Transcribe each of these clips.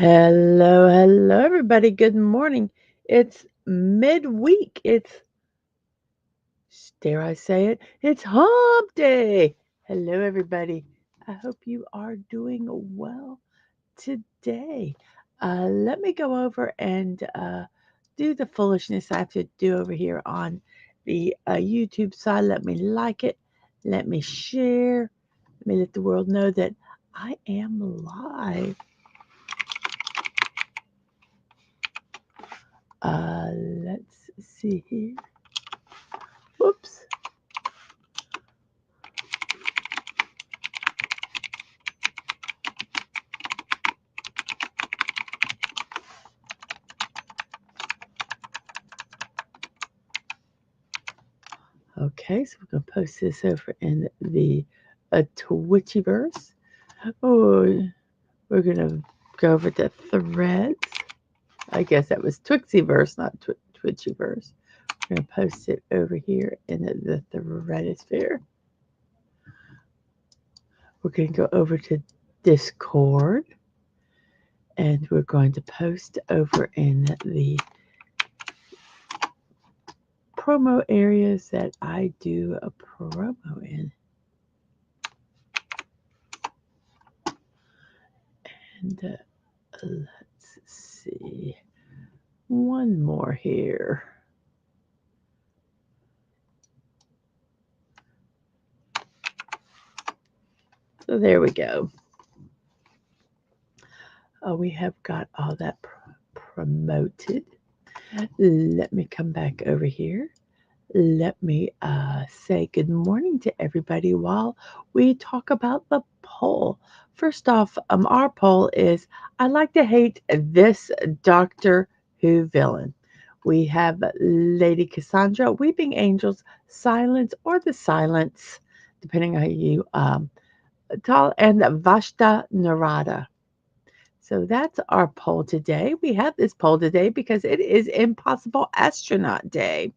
Hello, everybody. Good morning. It's midweek. Dare I say it, it's hump day. Hello, everybody. I hope you are doing well today. Let me go over and do the foolishness I have to do over here on the YouTube side. Let me like it. Let me share. Let me let the world know that I am live. Let's see here. Whoops. Okay, so we're going to post this over in the Twitchyverse. Oh, we're going to go over the threads. I guess that was Twixyverse, not Twitchyverse. We're going to post it over here in the Threadosphere. We're going to go over to Discord. And we're going to post over in the promo areas that I do a promo in. And let's see. One more here. So there we go. We have got all that promoted. Let me come back over here. Let me say good morning to everybody while we talk about the poll. First off, our poll is I like to hate this Doctor Who villain. We have Lady Cassandra, Weeping Angels, Silence, or the Silence, depending on how you tall, and Vashta Narada. So that's our poll today. We have this poll today because it is Impossible Astronaut Day.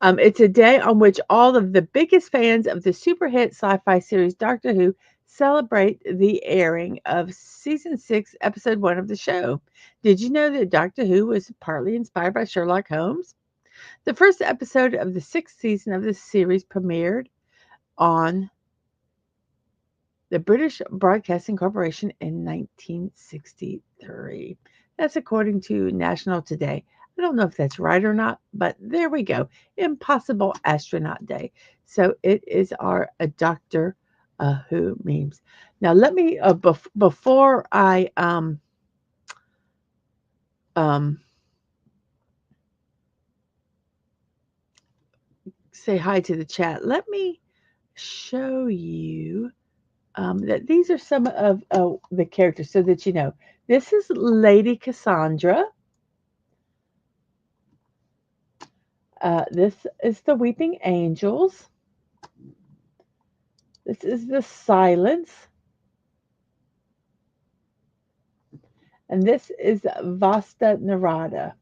It's a day on which all of the biggest fans of the super hit sci fi series Doctor Who celebrate the airing of season 6, episode 1 of the show. Did you know that Doctor Who was partly inspired by Sherlock Holmes? The first episode of the 6th season of the series premiered on the British Broadcasting Corporation in 1963. That's according to National Today. I don't know if that's right or not, but there we go. Impossible Astronaut Day. So it is our Doctor Who memes. Now let me before I um, say hi to the chat. Let me show you that these are some of the characters so that you know. This is Lady Cassandra. This is the Weeping Angels. This is the Silence. And this is Vasta Narada.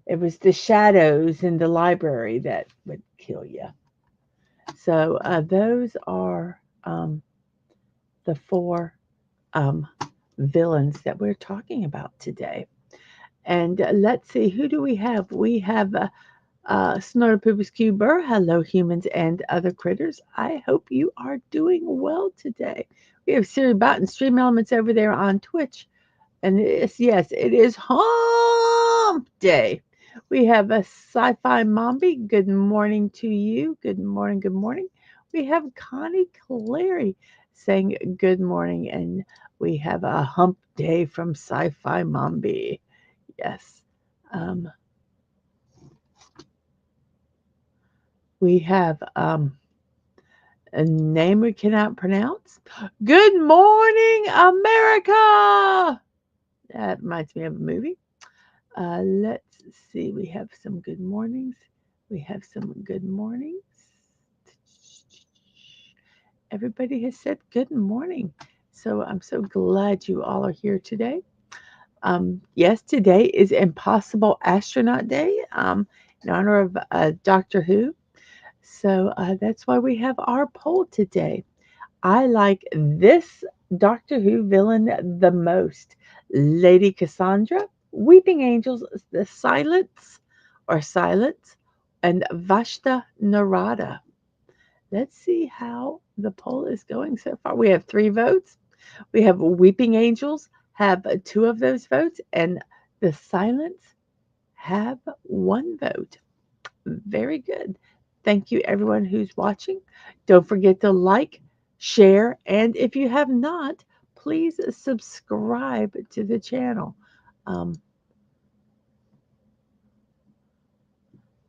It was the shadows in the library that would kill you. So those are the four villains that we're talking about today. And let's see, who do we have? We have Snortopoopas Cuber. Hello, humans and other critters. I hope you are doing well today. We have Siri Bot and Stream Elements over there on Twitch. And yes, it is hump day. We have a sci-fi mombi. Good morning to you. Good morning. Good morning. We have Connie Clary saying good morning. And we have a hump day from sci-fi mombi. Yes. We have a name we cannot pronounce. Good morning, America. That reminds me of a movie. Let's see. We have some good mornings. We have some good mornings. Everybody has said good morning. So I'm so glad you all are here today. Yes, today is Impossible Astronaut Day in honor of Doctor Who. So that's why we have our poll today. I like this Doctor Who villain the most? Lady Cassandra, Weeping Angels, the Silence, and Vashta Narada. Let's see how the poll is going so far. We have 3 votes. We have Weeping Angels have 2 of those votes, and the Silence have 1 vote. Very good. Thank you, everyone who's watching. Don't forget to like, share, and if you have not, please subscribe to the channel. Um,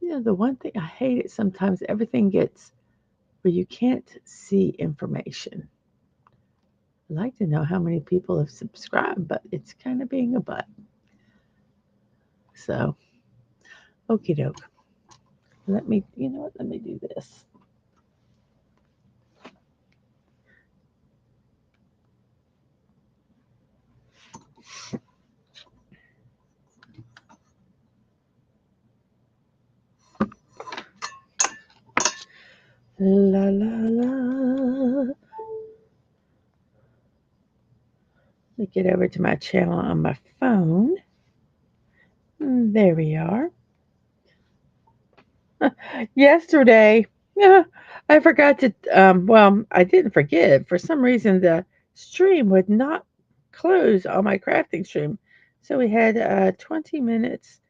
the one thing I hate is sometimes everything gets where you can't see information. I'd like to know how many people have subscribed, but it's kind of being a butt. So, okie doke. Let me, you know what? Let me do this. La la la. Let me get over to my channel on my phone. There we are. Yesterday, yeah, I forgot to, well, I didn't forget. For some reason, the stream would not close on my crafting stream. So we had 20 minutes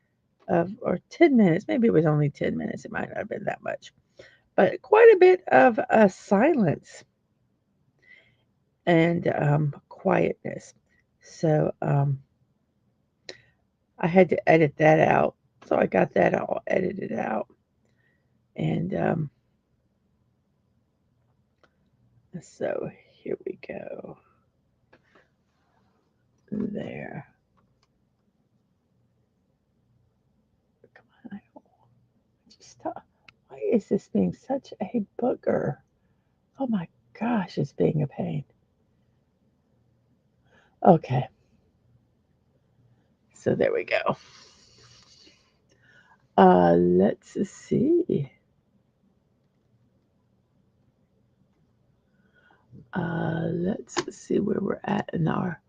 or 10 minutes, maybe it was only 10 minutes, it might not have been that much, but quite a bit of silence and quietness. So I had to edit that out. So I got that all edited out. And so here we go. There. Come on. Just stop. Why is this being such a booger? Oh my gosh, it's being a pain. Okay. So there we go. Let's see. Let's see where we're at in our.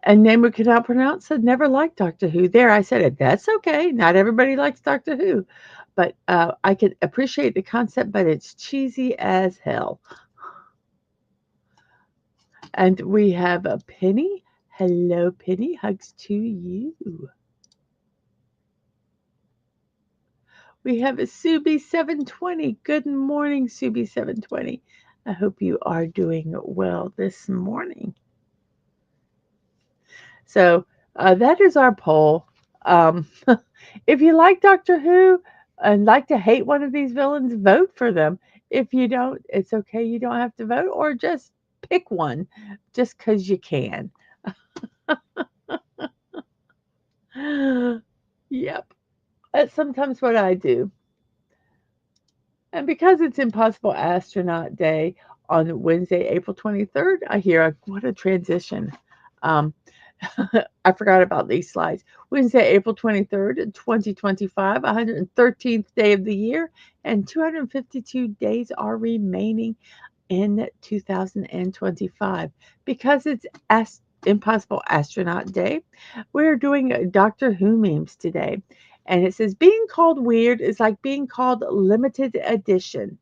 And name we cannot pronounce said never liked Doctor Who. There, I said it. That's okay. Not everybody likes Doctor Who, but I can appreciate the concept, but it's cheesy as hell. And we have a Penny. Hello, Penny. Hugs to you. We have a Subi720. Good morning, Subi720. I hope you are doing well this morning. So that is our poll. If you like Doctor Who and like to hate one of these villains, vote for them. If you don't, it's okay. You don't have to vote, or just pick one just because you can. Yep. That's sometimes what I do. And because it's Impossible Astronaut Day on Wednesday, April 23rd, I hear what a transition. Um, I forgot about these slides. Wednesday, April 23rd, 2025, 113th day of the year, and 252 days are remaining in 2025. Because it's Impossible Astronaut Day, we're doing Doctor Who memes today. And it says, being called weird is like being called limited edition.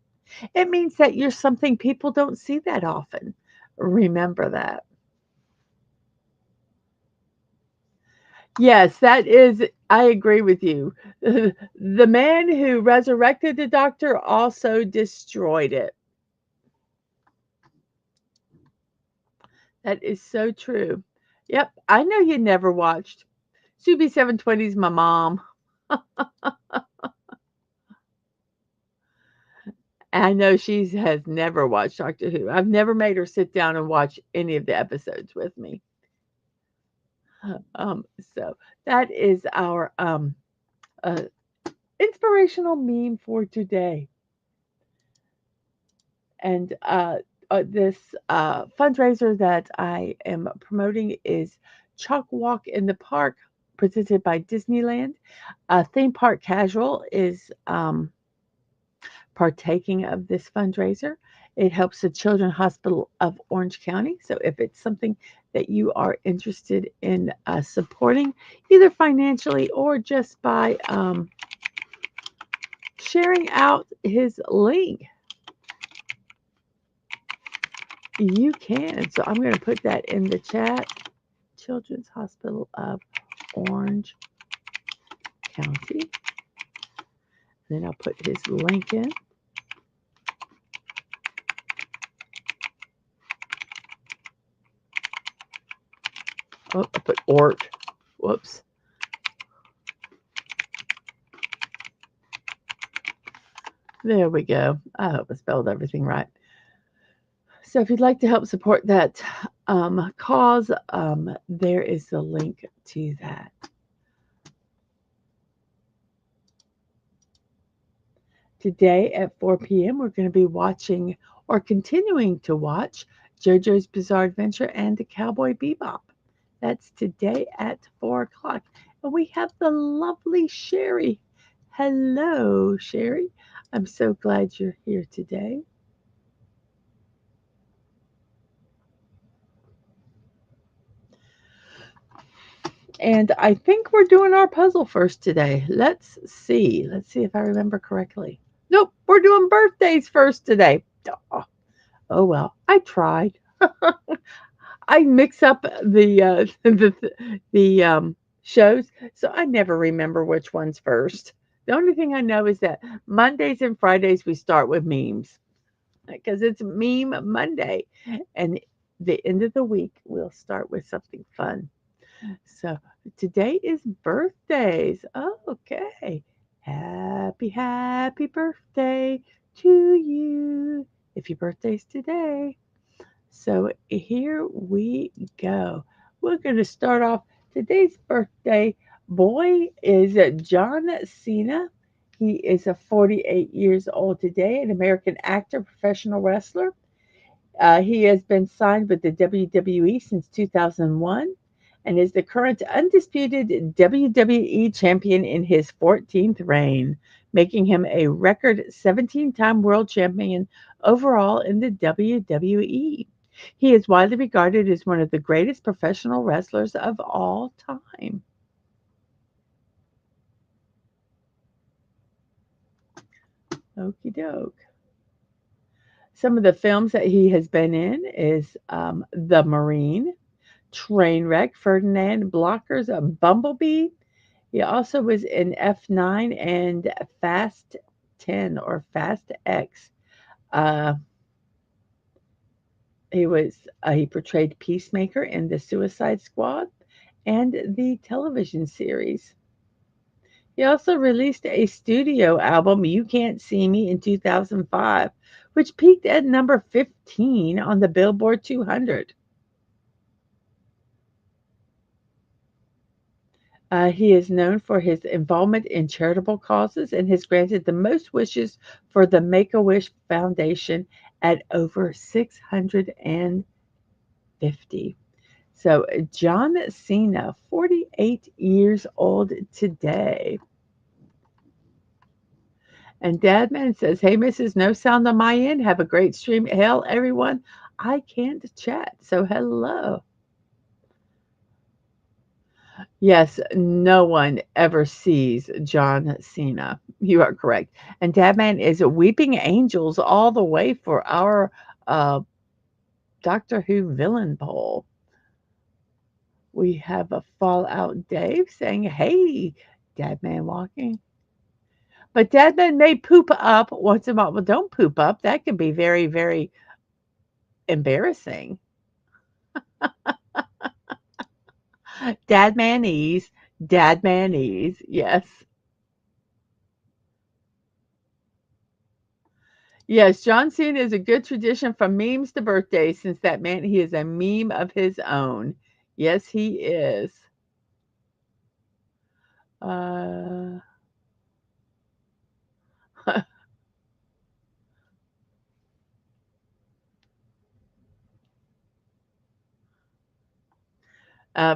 It means that you're something people don't see that often. Remember that. Yes, that is, I agree with you. The man who resurrected the Doctor also destroyed it. That is so true. Yep, I know you never watched. Subi720 is my mom. I know she has never watched Doctor Who. I've never made her sit down and watch any of the episodes with me. Um, so that is our uh, inspirational meme for today. And this fundraiser that I am promoting is Chalk Walk in the Park, presented by Disneyland. Theme Park Casual is partaking of this fundraiser. It helps the Children's Hospital of Orange County. So if it's something that you are interested in supporting, either financially or just by sharing out his link, you can. So I'm going to put that in the chat. Children's Hospital of Orange County. Then I'll put his link in. Oh, I put ORT. Whoops. There we go. I hope I spelled everything right. So if you'd like to help support that cause, there is the link to that. Today at 4 p.m., we're going to be watching or continuing to watch JoJo's Bizarre Adventure and the Cowboy Bebop. That's today at 4 o'clock. And we have the lovely Sherry. Hello, Sherry. I'm so glad you're here today. And I think we're doing our puzzle first today. Let's see. Let's see if I remember correctly. Nope, we're doing birthdays first today. Oh well, I tried. I mix up the shows, so I never remember which one's first. The only thing I know is that Mondays and Fridays we start with memes because it's Meme Monday, and the end of the week we'll start with something fun. So today is birthdays. Oh, okay. Happy birthday to you. If your birthday's today. So here we go. We're going to start off today's birthday boy is John Cena. He is a 48 years old today, an American actor, professional wrestler. He has been signed with the WWE since 2001 and is the current undisputed WWE champion in his 14th reign, making him a record 17-time world champion overall in the WWE. He is widely regarded as one of the greatest professional wrestlers of all time. Okie doke. Some of the films that he has been in is The Marine, Trainwreck, Ferdinand, Blockers, Bumblebee. He also was in F9 and Fast 10 or Fast X. Uh, he portrayed Peacemaker in the Suicide Squad and the television series. He also released a studio album, You Can't See Me, in 2005, which peaked at number 15 on the Billboard 200. He is known for his involvement in charitable causes and has granted the most wishes for the Make-A-Wish Foundation at over 650. So, John Cena, 48 years old today. And Dadman says, hey, Mrs. No Sound on my end. Have a great stream. Hell, everyone. I can't chat. So, hello. Yes, no one ever sees John Cena. You are correct. And Dadman is weeping angels all the way for our Doctor Who villain poll. We have a Fallout Dave saying, hey, Dadman walking. But Dadman may poop up once in a while. Well, don't poop up. That can be very, very embarrassing. Dadmanese, Dadmanese, yes. Yes, John Cena is a good tradition from memes to birthdays since that man, he is a meme of his own. Yes, he is. Uh,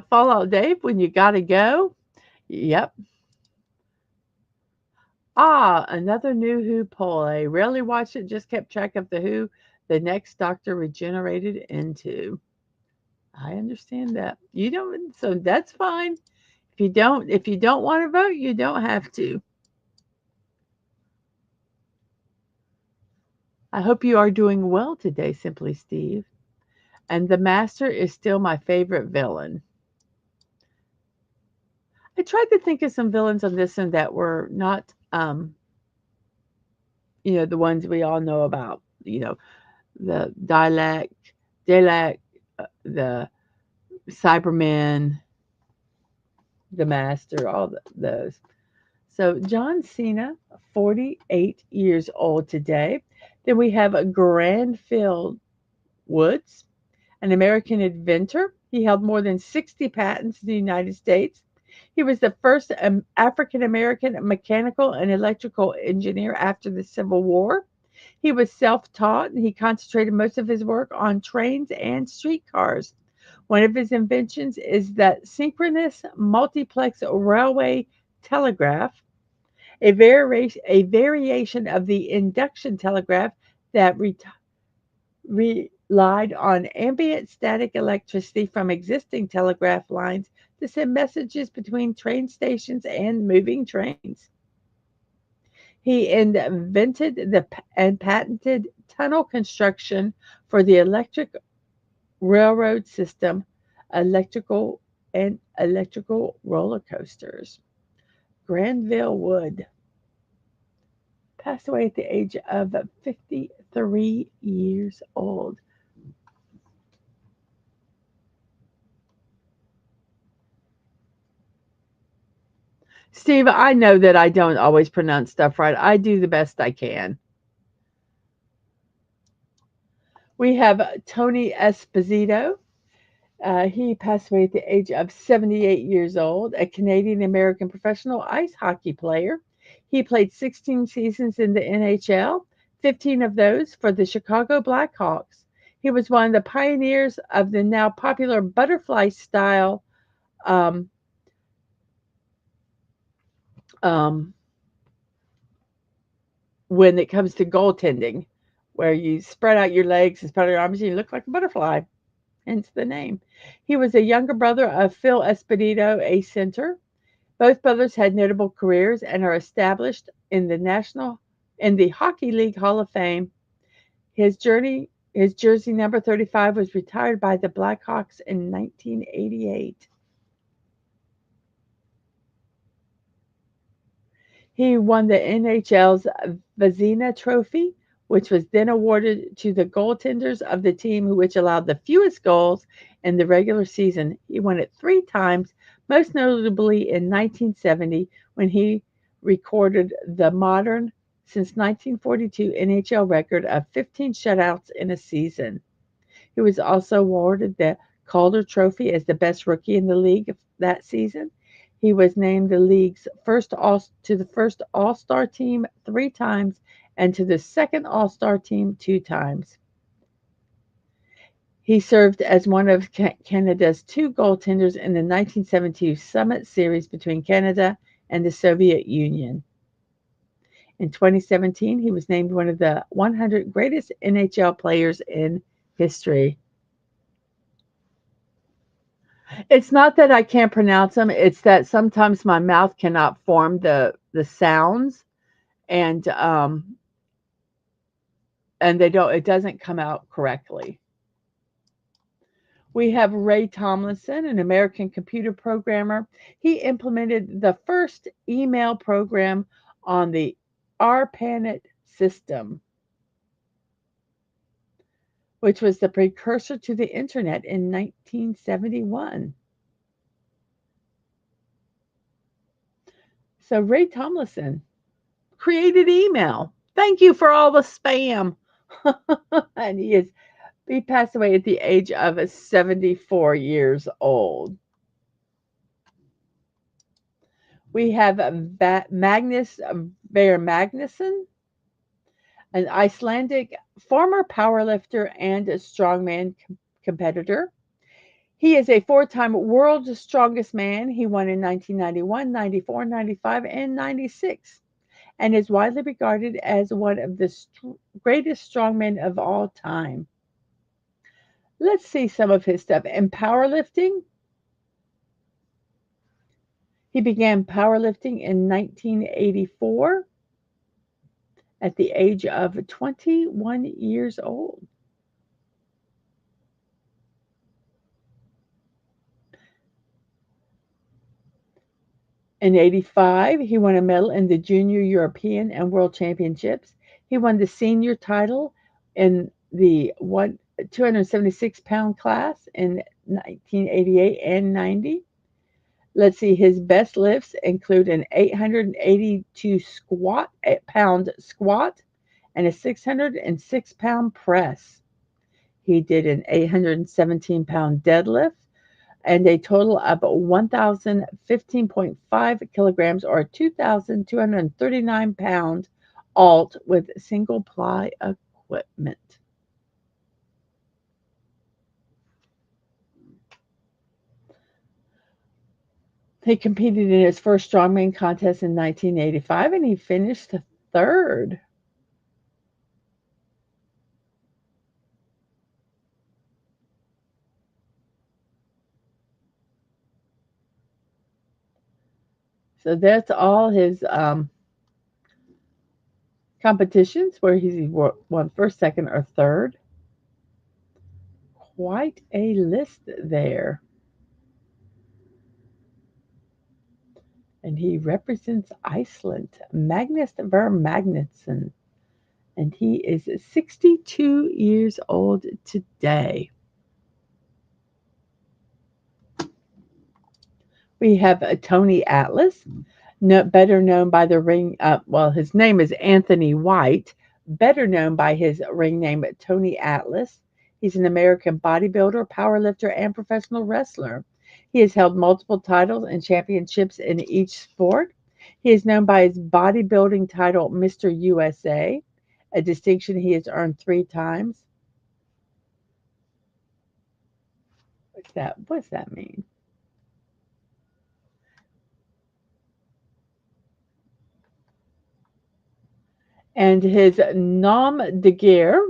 Fallout Dave, when you gotta go. Yep. Ah, another new Who poll. I rarely watched it, just kept track of the Who the next doctor regenerated into. I understand that. You don't, so that's fine. If you don't want to vote, you don't have to. I hope you are doing well today, Simply Steve. And the Master is still my favorite villain. I tried to think of some villains on this one that were not, the ones we all know about. The Dalek, the Cybermen, the Master, those. So John Cena, 48 years old today. Then we have Granville Woods, an American inventor. He held more than 60 patents in the United States. He was the first African American mechanical and electrical engineer after the Civil War. He was self taught and he concentrated most of his work on trains and streetcars. One of his inventions is the synchronous multiplex railway telegraph, a variation of the induction telegraph that relied on ambient static electricity from existing telegraph lines to send messages between train stations and moving trains. He invented and patented tunnel construction for the electric railroad system, electrical roller coasters. Granville Wood passed away at the age of 53 years old. Steve, I know that I don't always pronounce stuff right. I do the best I can. We have Tony Esposito. He passed away at the age of 78 years old, a Canadian American professional ice hockey player. He played 16 seasons in the NHL, 15 of those for the Chicago Blackhawks. He was one of the pioneers of the now popular butterfly style um, um, when it comes to goaltending, where you spread out your legs and spread out your arms and you look like a butterfly, hence the name. He was a younger brother of Phil Esposito, a center. Both brothers had notable careers and are established in the Hockey League Hall of Fame. His jersey number 35 was retired by the Blackhawks in 1988. He won the NHL's Vezina Trophy, which was then awarded to the goaltenders of the team which allowed the fewest goals in the regular season. He won it 3 times, most notably in 1970 when he recorded the modern, since 1942, NHL record of 15 shutouts in a season. He was also awarded the Calder Trophy as the best rookie in the league that season. He was named the league's first All-Star team 3 times and to the second All-Star team 2 times. He served as one of Canada's 2 goaltenders in the 1972 Summit Series between Canada and the Soviet Union. In 2017, he was named one of the 100 greatest NHL players in history. It's not that I can't pronounce them, it's that sometimes my mouth cannot form the sounds and it doesn't come out correctly. We have Ray Tomlinson, an American computer programmer. He implemented the first email program on the ARPANET system, which was the precursor to the internet in 1971. So Ray Tomlinson created email. Thank you for all the spam. And he passed away at the age of 74 years old. We have Magnus Bear Magnusson, an Icelandic former powerlifter and strongman competitor. He is a 4-time world's strongest man. He won in 1991, 94, 95, and 96. and is widely regarded as one of the greatest strongmen of all time. Let's see some of his stuff. In powerlifting, he began powerlifting in 1984 at the age of 21 years old. In 85, he won a medal in the Junior European and World Championships. He won the senior title in the 276-pound class in 1988 and 90. Let's see, his best lifts include an 882 pound squat and a 606-pound press. He did an 817-pound deadlift and a total of 1,015.5 kilograms or 2,239 pound alt with single ply equipment. He competed in his first strongman contest in 1985 and he finished third. So that's all his competitions where he won first, second, or third. Quite a list there. And he represents Iceland, Magnus Ver Magnusson. And he is 62 years old today. We have Tony Atlas, better known by the ring. Well, his name is Anthony White, better known by his ring name Tony Atlas. He's an American bodybuilder, powerlifter, and professional wrestler. He has held multiple titles and championships in each sport. He is known by his bodybuilding title, Mr. USA, a distinction he has earned 3 times. What's that? What's that mean? And his nom de guerre,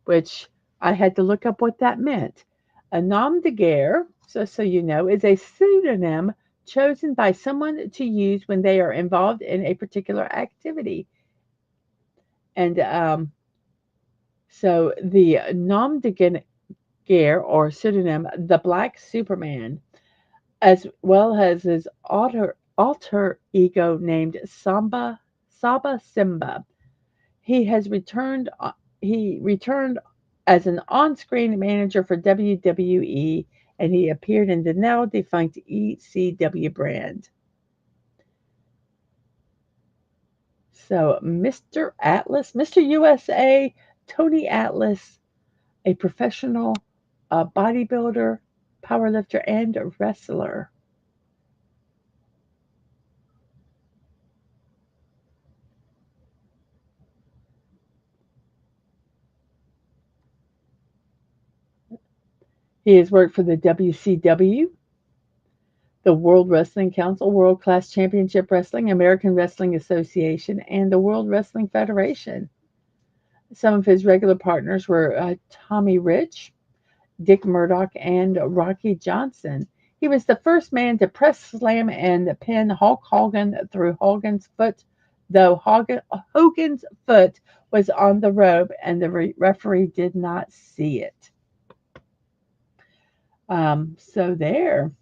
which I had to look up what that meant. A nom de guerre, so you know, is a pseudonym chosen by someone to use when they are involved in a particular activity. And so the nom de guerre or pseudonym, the Black Superman, as well as his alter ego named Saba Simba. He has returned. He returned as an on-screen manager for WWE, and he appeared in the now defunct ECW brand. So, Mr. Atlas, Mr. USA, Tony Atlas, a professional bodybuilder, powerlifter, and wrestler. He has worked for the WCW, the World Wrestling Council, World Class Championship Wrestling, American Wrestling Association, and the World Wrestling Federation. Some of his regular partners were Tommy Rich, Dick Murdoch, and Rocky Johnson. He was the first man to press slam and pin Hulk Hogan through Hogan's foot, though Hogan's foot was on the rope and the referee did not see it. So there.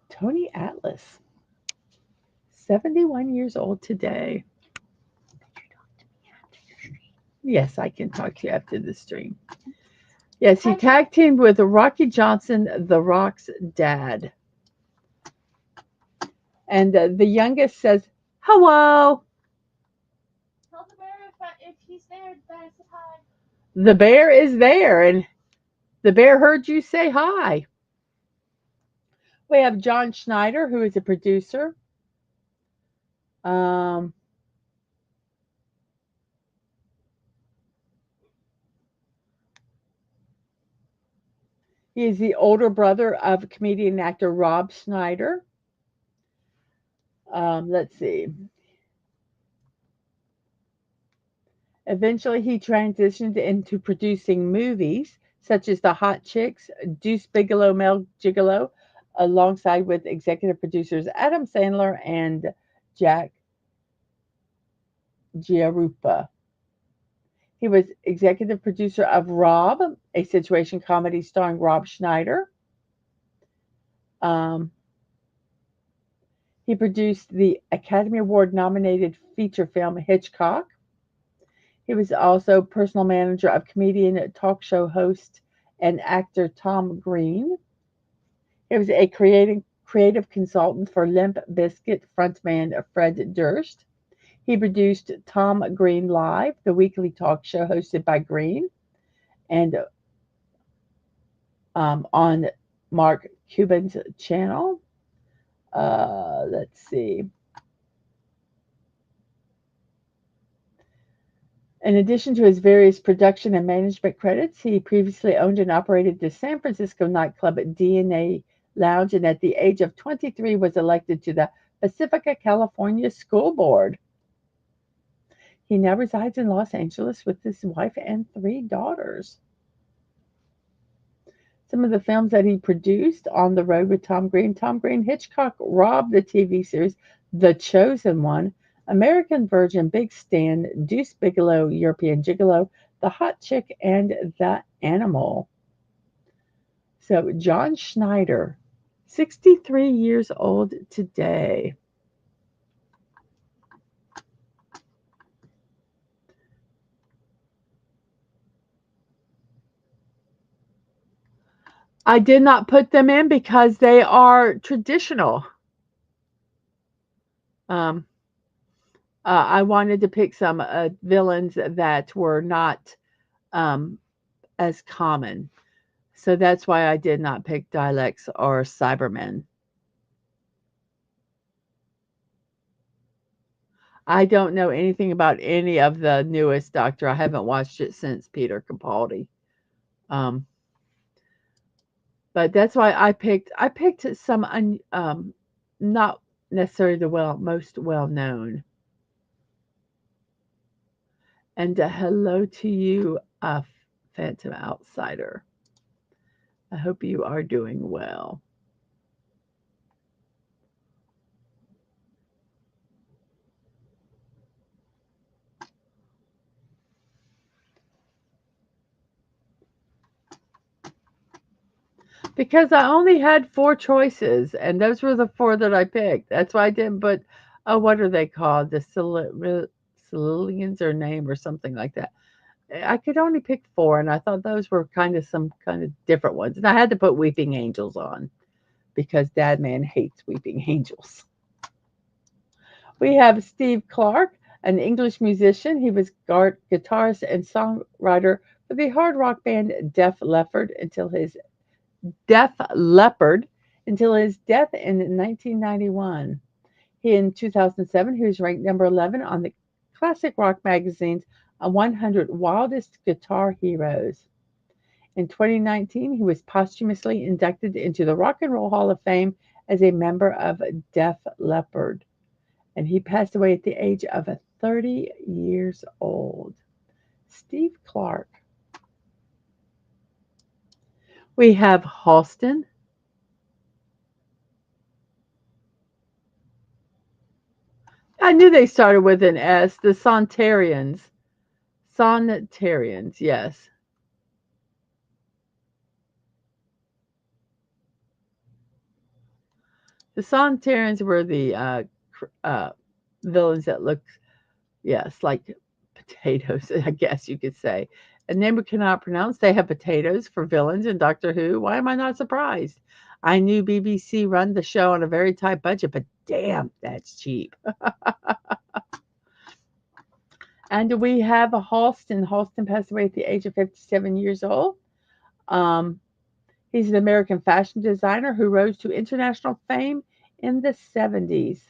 Tony Atlas, 71 years old today. Yes, I can talk to you after the stream. Yes, he tag teamed with Rocky Johnson, The Rock's dad. And the youngest says, hello. Tell the bear if he's there, that I said hi. The bear is there, and the bear heard you say hi. We have John Schneider, who is a producer. Um, he is the older brother of comedian and actor Rob Schneider. Let's see. Eventually, he transitioned into producing movies such as The Hot Chicks, Deuce Bigelow, Mel Gigolo, alongside with executive producers Adam Sandler and Jack Giarupa. He was executive producer of Rob, a situation comedy starring Rob Schneider. Um, he produced the Academy Award nominated feature film Hitchcock. He was also personal manager of comedian, talk show host, and actor Tom Green. He was a creative consultant for Limp Bizkit frontman Fred Durst. He produced Tom Green Live, the weekly talk show hosted by Green, and on Mark Cuban's channel. Let's see. In addition to his various production and management credits, he previously owned and operated the San Francisco nightclub DNA Lounge, and at the age of 23 was elected to the Pacifica, California School Board. He now resides in Los Angeles with his wife and three daughters. Some of the films that he produced: On the Road with Tom Green, Hitchcock, Rob, the TV series, The Chosen One, American Virgin, Big Stand, Deuce Bigelow, European Gigolo, The Hot Chick, and The Animal. So, John Schneider, 63 years old today. I did not put them in because they are traditional. Um, I wanted to pick some villains that were not um, as common. So that's why I did not pick Dialects or Cybermen. I don't know anything about any of the newest Doctor. I haven't watched it since Peter Capaldi. Um, but that's why I picked some not necessarily the most well known. And hello to you, Phantom Outsider. I hope you are doing well. Because I only had 4 choices, and those were the 4 that I picked. That's why I didn't put, oh, what are they called? The Sililians or name or something like that. I could only pick 4, and I thought those were kind of some kind of different ones. And I had to put Weeping Angels on because Dadman hates Weeping Angels. We have Steve Clark, an English musician. He was guitarist and songwriter for the hard rock band Def Leppard until his death in 1991. In 2007, he was ranked number 11 on the classic rock magazine's 100 Wildest Guitar Heroes. In 2019, he was posthumously inducted into the Rock and Roll Hall of Fame as a member of Def Leppard, and he passed away at the age of 30 years old. Steve Clark. We have Halston. I knew they started with an S. The Sontarians. Sontarians, yes. The Sontarians were the villains that looked, yes, like potatoes, I guess you could say. A name we cannot pronounce. They have potatoes for villains in Doctor Who. Why am I not surprised? I knew BBC run the show on a very tight budget, but damn, that's cheap. And we have a Halston. Halston passed away at the age of 57 years old. Um, he's an American fashion designer who rose to international fame in the 70s.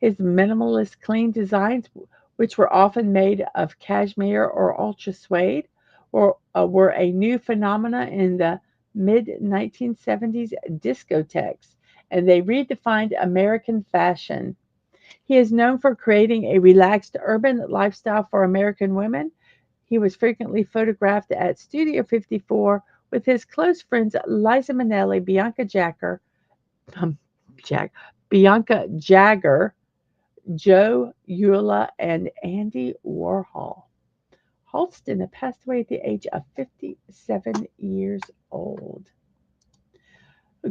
His minimalist, clean designs, which were often made of cashmere or ultra suede, were a new phenomena in the mid 1970s discotheques, and they redefined American fashion. He is known for creating a relaxed urban lifestyle for American women. He was frequently photographed at Studio 54 with his close friends Liza Minnelli, um, Jack, Bianca Jagger, Joe Eula, and Andy Warhol. Holston had passed away at the age of 57 years old.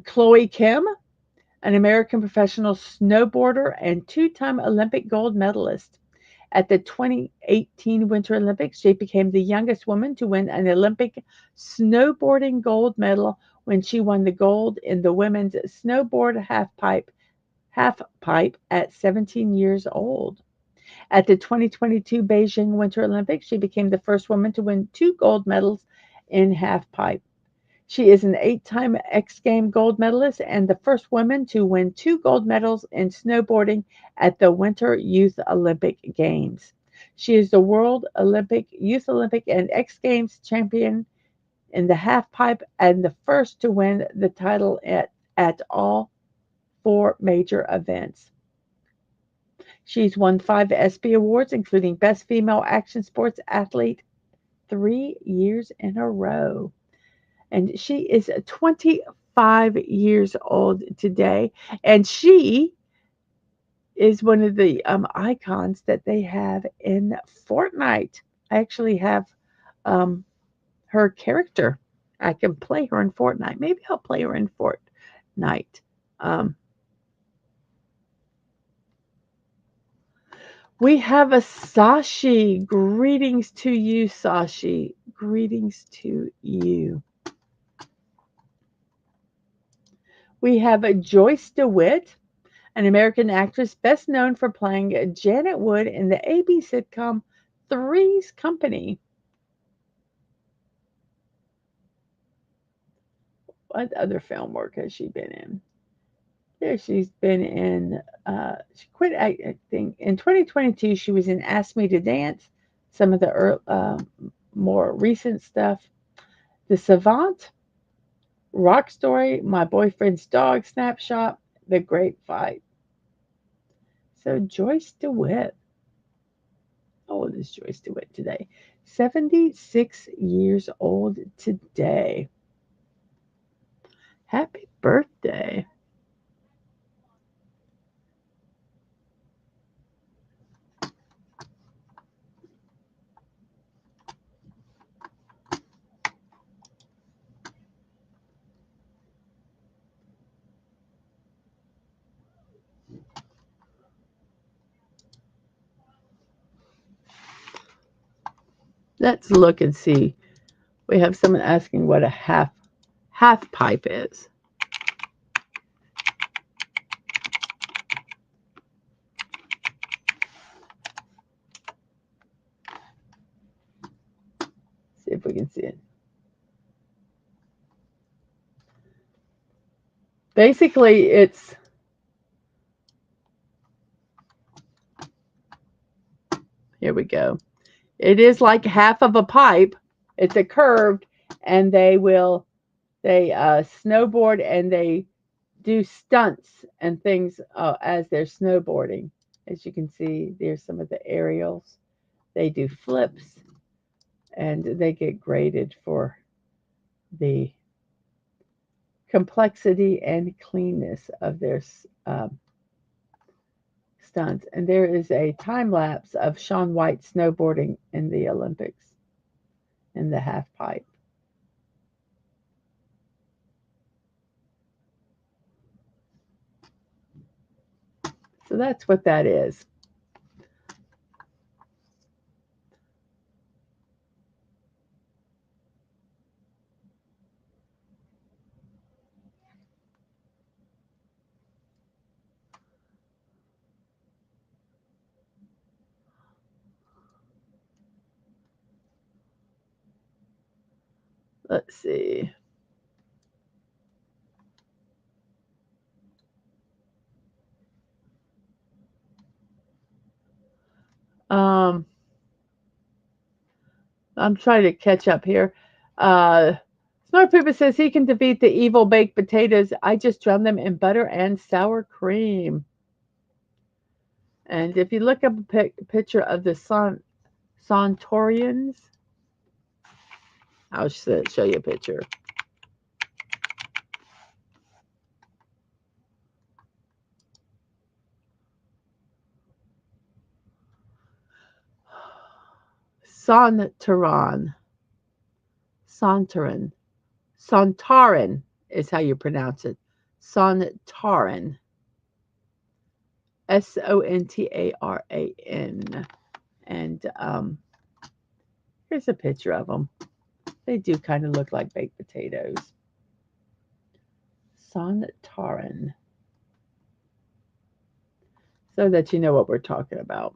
Chloe Kim, an American professional snowboarder and two-time Olympic gold medalist. At the 2018 Winter Olympics, she became the youngest woman to win an Olympic snowboarding gold medal when she won the gold in the women's snowboard half pipe at 17 years old. At the 2022 Beijing Winter Olympics, she became the first woman to win two gold medals in half pipe. She is an eight-time X Game gold medalist and the first woman to win two gold medals in snowboarding at the Winter Youth Olympic Games. She is the World Olympic, Youth Olympic, and X Games champion in the half pipe and the first to win the title at all four major events. She's won five ESPY awards, including Best Female Action Sports Athlete 3 years in a row. And she is 25 years old today. And she is one of the icons that they have in Fortnite. I actually have um, her character. I can play her in Fortnite. Maybe I'll play her in Fortnite. Um, we have a Sashi. Greetings to you, Sashi. Greetings to you. We have a Joyce DeWitt, an American actress best known for playing Janet Wood in the AB sitcom Three's Company. What other film work has she been in? There, she's been in. She quit acting in 2022. She was in Ask Me to Dance. Some of the more recent stuff: The Savant, Rock Story, My Boyfriend's Dog, Snapshot, The Great Fight. So Joyce DeWitt. How old is Joyce DeWitt today? 76 years old today. Happy birthday. Let's look and see. We have someone asking what a half pipe is. See if we can see it. Basically, here we go. It is like half of a pipe. It's a curved, and they snowboard and they do stunts and things as they're snowboarding. As you can see, there's some of the aerials. They do flips, and they get graded for the complexity and cleanness of their stunts. And there is a time lapse of Shaun White snowboarding in the Olympics in the half pipe. So that's what that is. Let's see. Um, I'm trying to catch up here. Uh, Smart Poopa says he can defeat the evil baked potatoes. I just drown them in butter and sour cream. And if you look up a picture of the Sontorians, I'll show you a picture. Sontaran, Sontaran, Sontaran is how you pronounce it. Sontaran, Sontaran. And here's a picture of them. They do kind of look like baked potatoes. Sontaran, so that you know what we're talking about.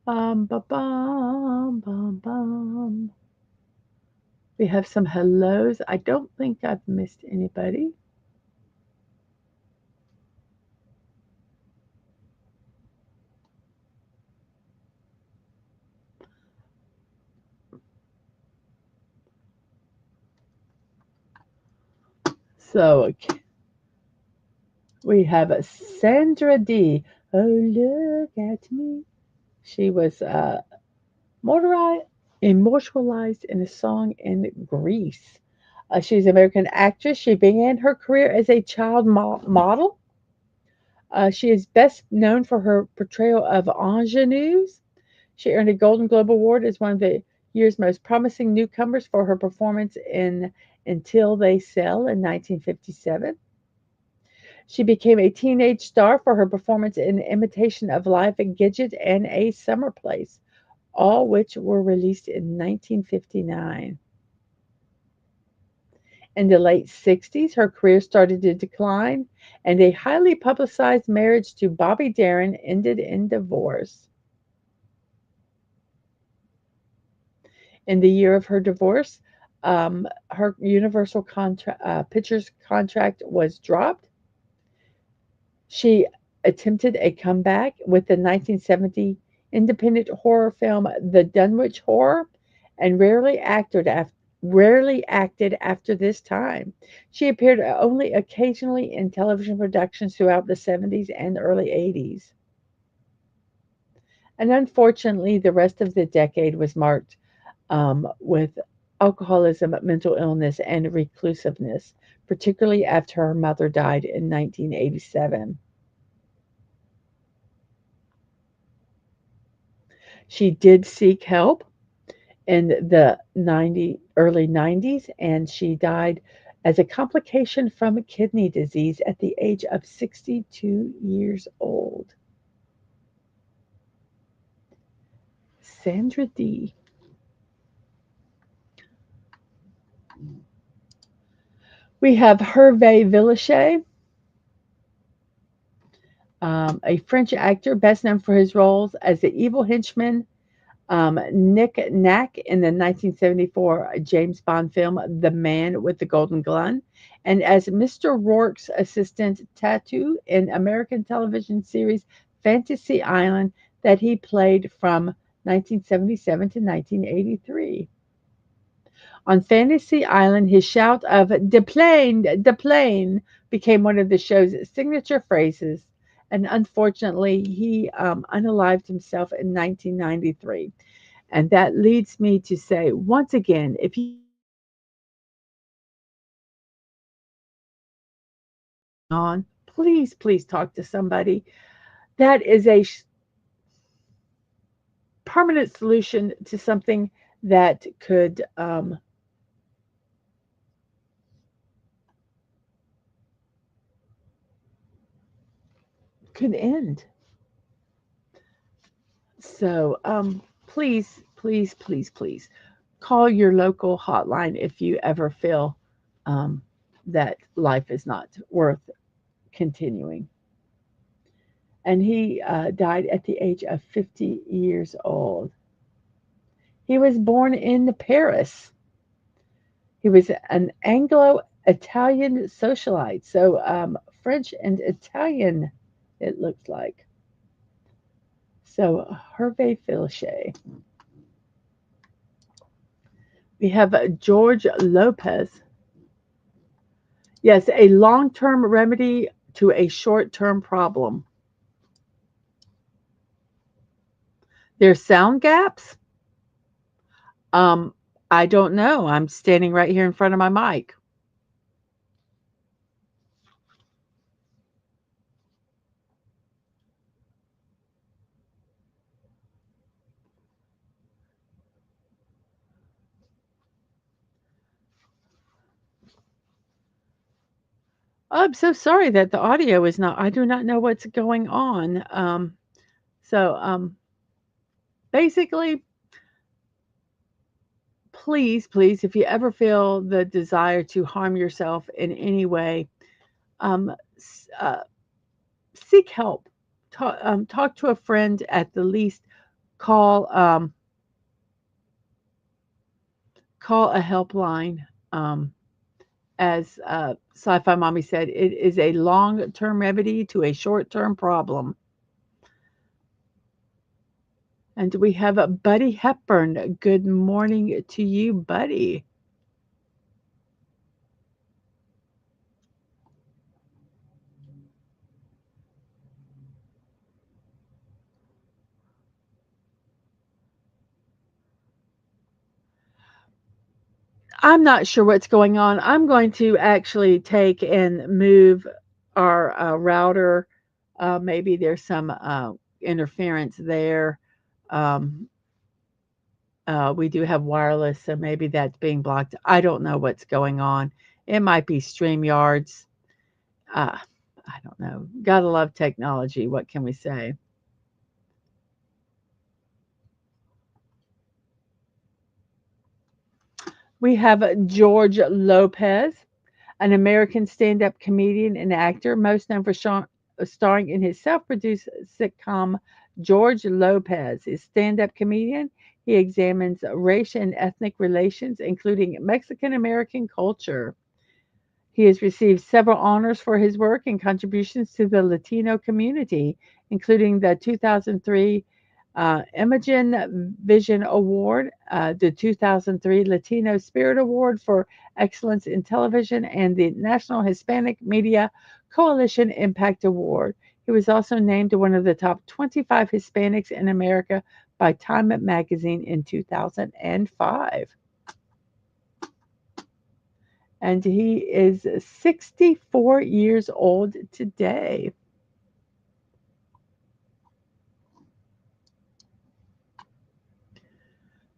Bum, bum, bum, bum. We have some hellos. I don't think I've missed anybody. So we have Sandra D. Oh, look at me. She was immortalized in a song in Greece. She's an American actress. She began her career as a child model. She is best known for her portrayal of ingenues. She earned a Golden Globe Award as one of the year's most promising newcomers for her performance in Until They Sell in 1957. She became a teenage star for her performance in Imitation of Life at Gidget and A Summer Place, all which were released in 1959. In the late 60s, her career started to decline, and a highly publicized marriage to Bobby Darin ended in divorce. In the year of her divorce, her Universal Pictures contract was dropped. She attempted a comeback with the 1970 independent horror film The Dunwich Horror and rarely acted after this time. She appeared only occasionally in television productions throughout the 70s and early 80s. And unfortunately, the rest of the decade was marked with alcoholism, mental illness, and reclusiveness, particularly after her mother died in 1987. She did seek help in the early 90s, and she died as a complication from kidney disease at the age of 62 years old. Sandra D. We have Hervé Villachet, a French actor best known for his roles as the evil henchman Nick Nack in the 1974 James Bond film The Man with the Golden Gun, and as Mr. Rourke's assistant Tattoo in American television series Fantasy Island that he played from 1977 to 1983. On Fantasy Island, his shout of de plane became one of the show's signature phrases, and unfortunately, he unalived himself in 1993. And that leads me to say, once again, if you on, please talk to somebody. That is a permanent solution to something that could end. So please call your local hotline if you ever feel um, that life is not worth continuing. And he died at the age of 50 years old. He was born in Paris. He was an Anglo Italian socialite, so French and Italian, it looks like. So Hervé Filchet. We have George Lopez. Yes, a long term remedy to a short term problem. There's sound gaps. Um, I don't know. I'm standing right here in front of my mic. I'm so sorry that the audio is not. I do not know what's going on. So basically, please, if you ever feel the desire to harm yourself in any way, um, seek help. Talk to a friend at the least. Call call a helpline. Um, as Sci-Fi Mommy said, it is a long-term remedy to a short-term problem. And we have a Buddy Hepburn. Good morning to you, Buddy. I'm not sure what's going on. I'm going to actually take and move our router. Maybe there's some interference there. Um, we do have wireless, so maybe that's being blocked. I don't know what's going on. It might be StreamYards. Uh, I don't know. Gotta love technology. What can we say? We have George Lopez, an American stand up comedian and actor, most known for starring in his self produced sitcom George Lopez. Is stand up comedian. He examines race and ethnic relations, including Mexican American culture. He has received several honors for his work and contributions to the Latino community, including the 2003 Imogen Vision Award, the 2003 Latino Spirit Award for Excellence in Television, and the National Hispanic Media Coalition Impact Award. He was also named one of the top 25 Hispanics in America by Time magazine in 2005. And he is 64 years old today.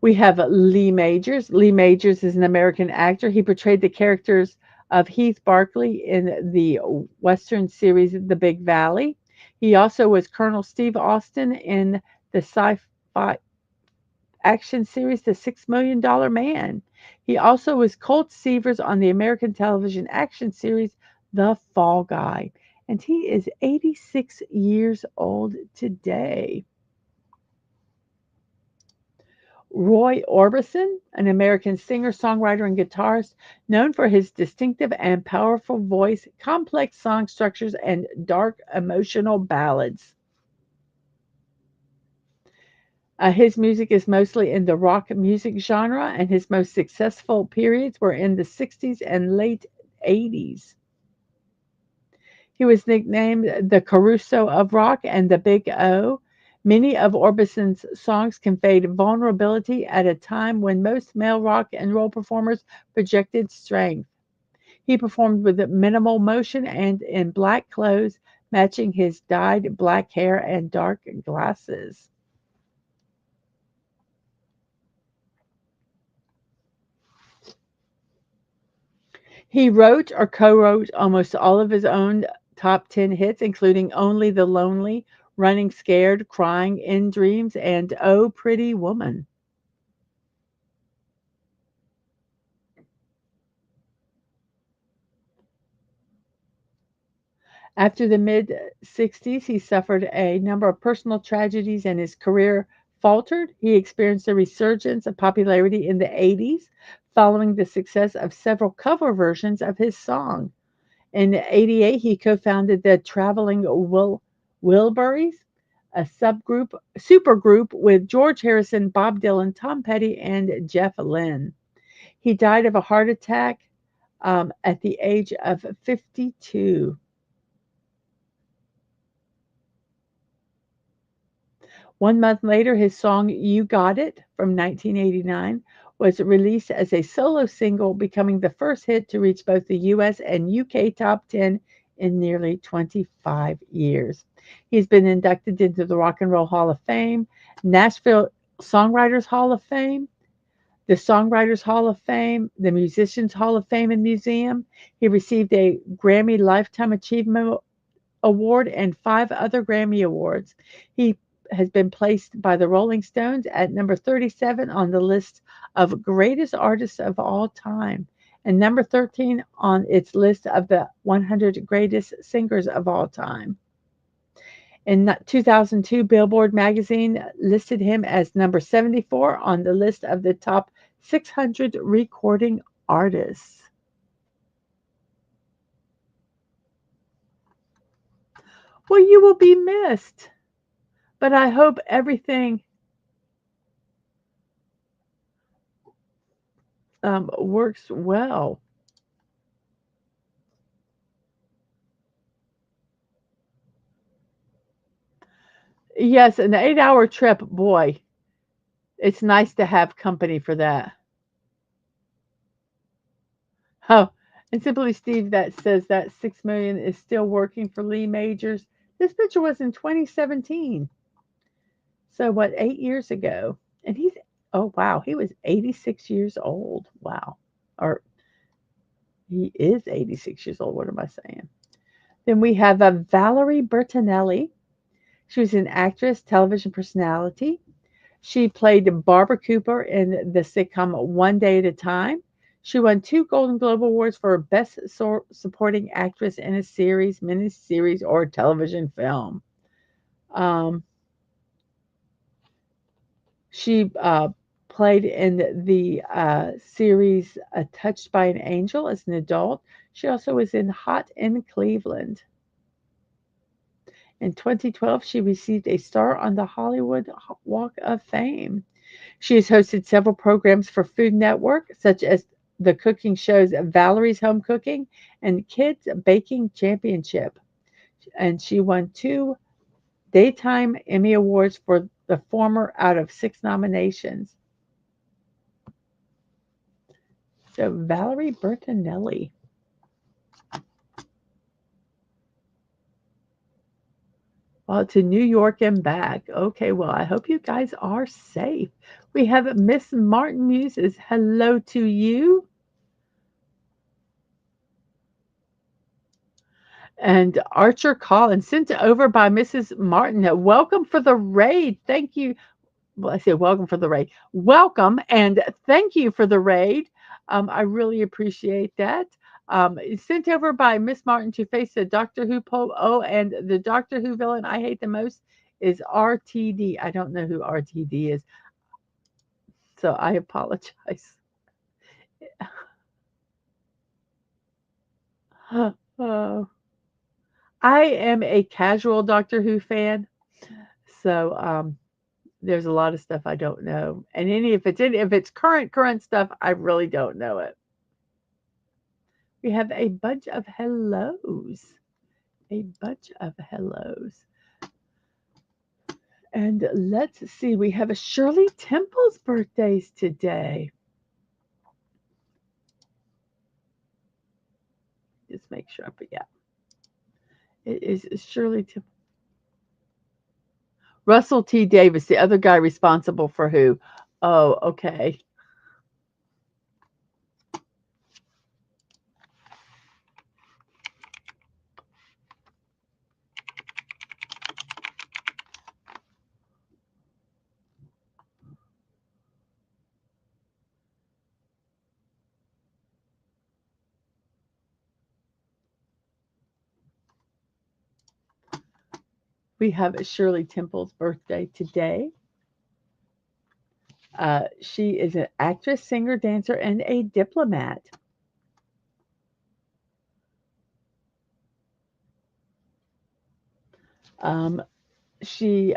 We have Lee Majors. Lee Majors is an American actor. He portrayed the characters of Heath Barkley in the Western series The Big Valley. He also was Colonel Steve Austin in the sci fi action series The $6 Million Man. He also was Colt Seavers on the American television action series The Fall Guy. And he is 86 years old today. Roy Orbison, an American singer, songwriter, and guitarist, known for his distinctive and powerful voice, complex song structures, and dark emotional ballads. His music is mostly in the rock music genre, and his most successful periods were in the 60s and late 80s. He was nicknamed the Caruso of rock and the Big O. Many of Orbison's songs conveyed vulnerability at a time when most male rock and roll performers projected strength. He performed with minimal motion and in black clothes, matching his dyed black hair and dark glasses. He wrote or co wrote almost all of his own top 10 hits, including Only the Lonely, Running Scared, Crying in Dreams, and Oh Pretty Woman. After the mid 60s, he suffered a number of personal tragedies and his career faltered. He experienced a resurgence of popularity in the 80s following the success of several cover versions of his song. In '88, he co-founded the Traveling Wilburys, a supergroup with George Harrison, Bob Dylan, Tom Petty, and Jeff Lynne. He died of a heart attack at the age of 52. One month later, his song You Got It from 1989 was released as a solo single, becoming the first hit to reach both the US and UK top 10 in nearly 25 years. He's been inducted into the Rock and Roll Hall of Fame, Nashville Songwriters Hall of Fame, the Songwriters Hall of Fame, the Musicians Hall of Fame and Museum. He received a Grammy Lifetime Achievement Award and 5 other Grammy Awards. He has been placed by the Rolling Stones at number 37 on the list of greatest artists of all time and number 13 on its list of the 100 greatest singers of all time. In 2002, Billboard magazine listed him as number 74 on the list of the top 600 recording artists. Well, you will be missed, but I hope everything works well. Yes, an 8-hour trip, boy, it's nice to have company for that. Oh, and Simply Steve that says that 6 million is still working for Lee Majors. This picture was in 2017. So what, 8 years ago? And he's oh wow, he was 86 years old. Wow. Or he is 86 years old. What am I saying? Then we have Valerie Bertinelli. She was an actress, television personality. She played Barbara Cooper in the sitcom One Day at a Time. She won 2 Golden Globe Awards for Best Supporting Actress in a Series, Miniseries, or Television Film. Um, she played in the series Touched by an Angel as an adult. She also was in Hot in Cleveland. In 2012, she received a star on the Hollywood Walk of Fame. She has hosted several programs for Food Network, such as the cooking shows Valerie's Home Cooking and Kids Baking Championship. And she won 2 Daytime Emmy Awards for the former out of 6 nominations. So, Valerie Bertinelli. Well, to New York and back. Okay, well, I hope you guys are safe. We have Miss Martin Muses. Hello to you. And Archer Collins, sent over by Mrs. Martin. Welcome for the raid. Thank you. Well, I said welcome for the raid. Welcome and thank you for the raid. I really appreciate that. It's sent over by Miss Martin to face the Doctor Who poll. Oh, and the Doctor Who villain I hate the most is RTD. I don't know who RTD is, so I apologize. Uh, I am a casual Doctor Who fan, so there's a lot of stuff I don't know, and if it's current stuff, I really don't know it. We have a bunch of hellos, a bunch of hellos, and let's see. We have a Shirley Temple's birthdays today. Just make sure I forget. It is Shirley Temple. Russell T. Davis, the other guy responsible for who? Oh, okay. We have Shirley Temple's birthday today. She is an actress, singer, dancer, and a diplomat. Um, she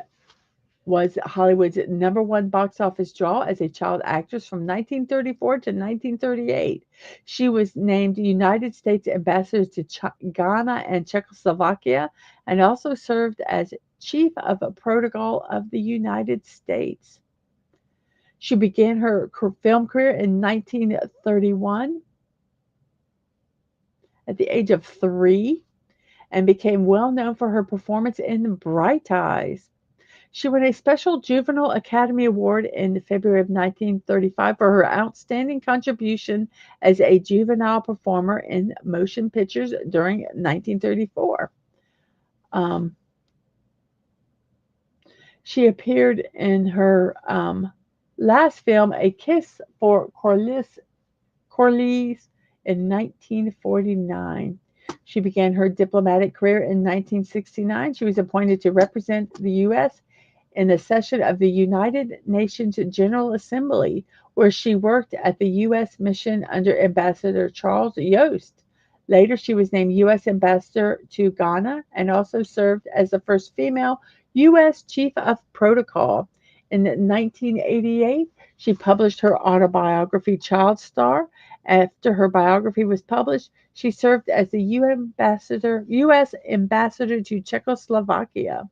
was Hollywood's number one box office draw as a child actress from 1934 to 1938. She was named United States Ambassador to Ghana and Czechoslovakia and also served as Chief of Protocol of the United States. She began her film career in 1931 at the age of 3 and became well known for her performance in Bright Eyes. She won a special Juvenile Academy Award in February of 1935 for her outstanding contribution as a juvenile performer in motion pictures during 1934. Um, she appeared in her last film, A Kiss for Corliss in 1949. She began her diplomatic career in 1969. She was appointed to represent the U.S. in a session of the United Nations General Assembly, where she worked at the U.S. mission under Ambassador Charles Yost. Later, she was named U.S. Ambassador to Ghana and also served as the first female U.S. Chief of Protocol. In 1988, she published her autobiography, Child Star. After her biography was published, she served as the U.S. Ambassador to Czechoslovakia.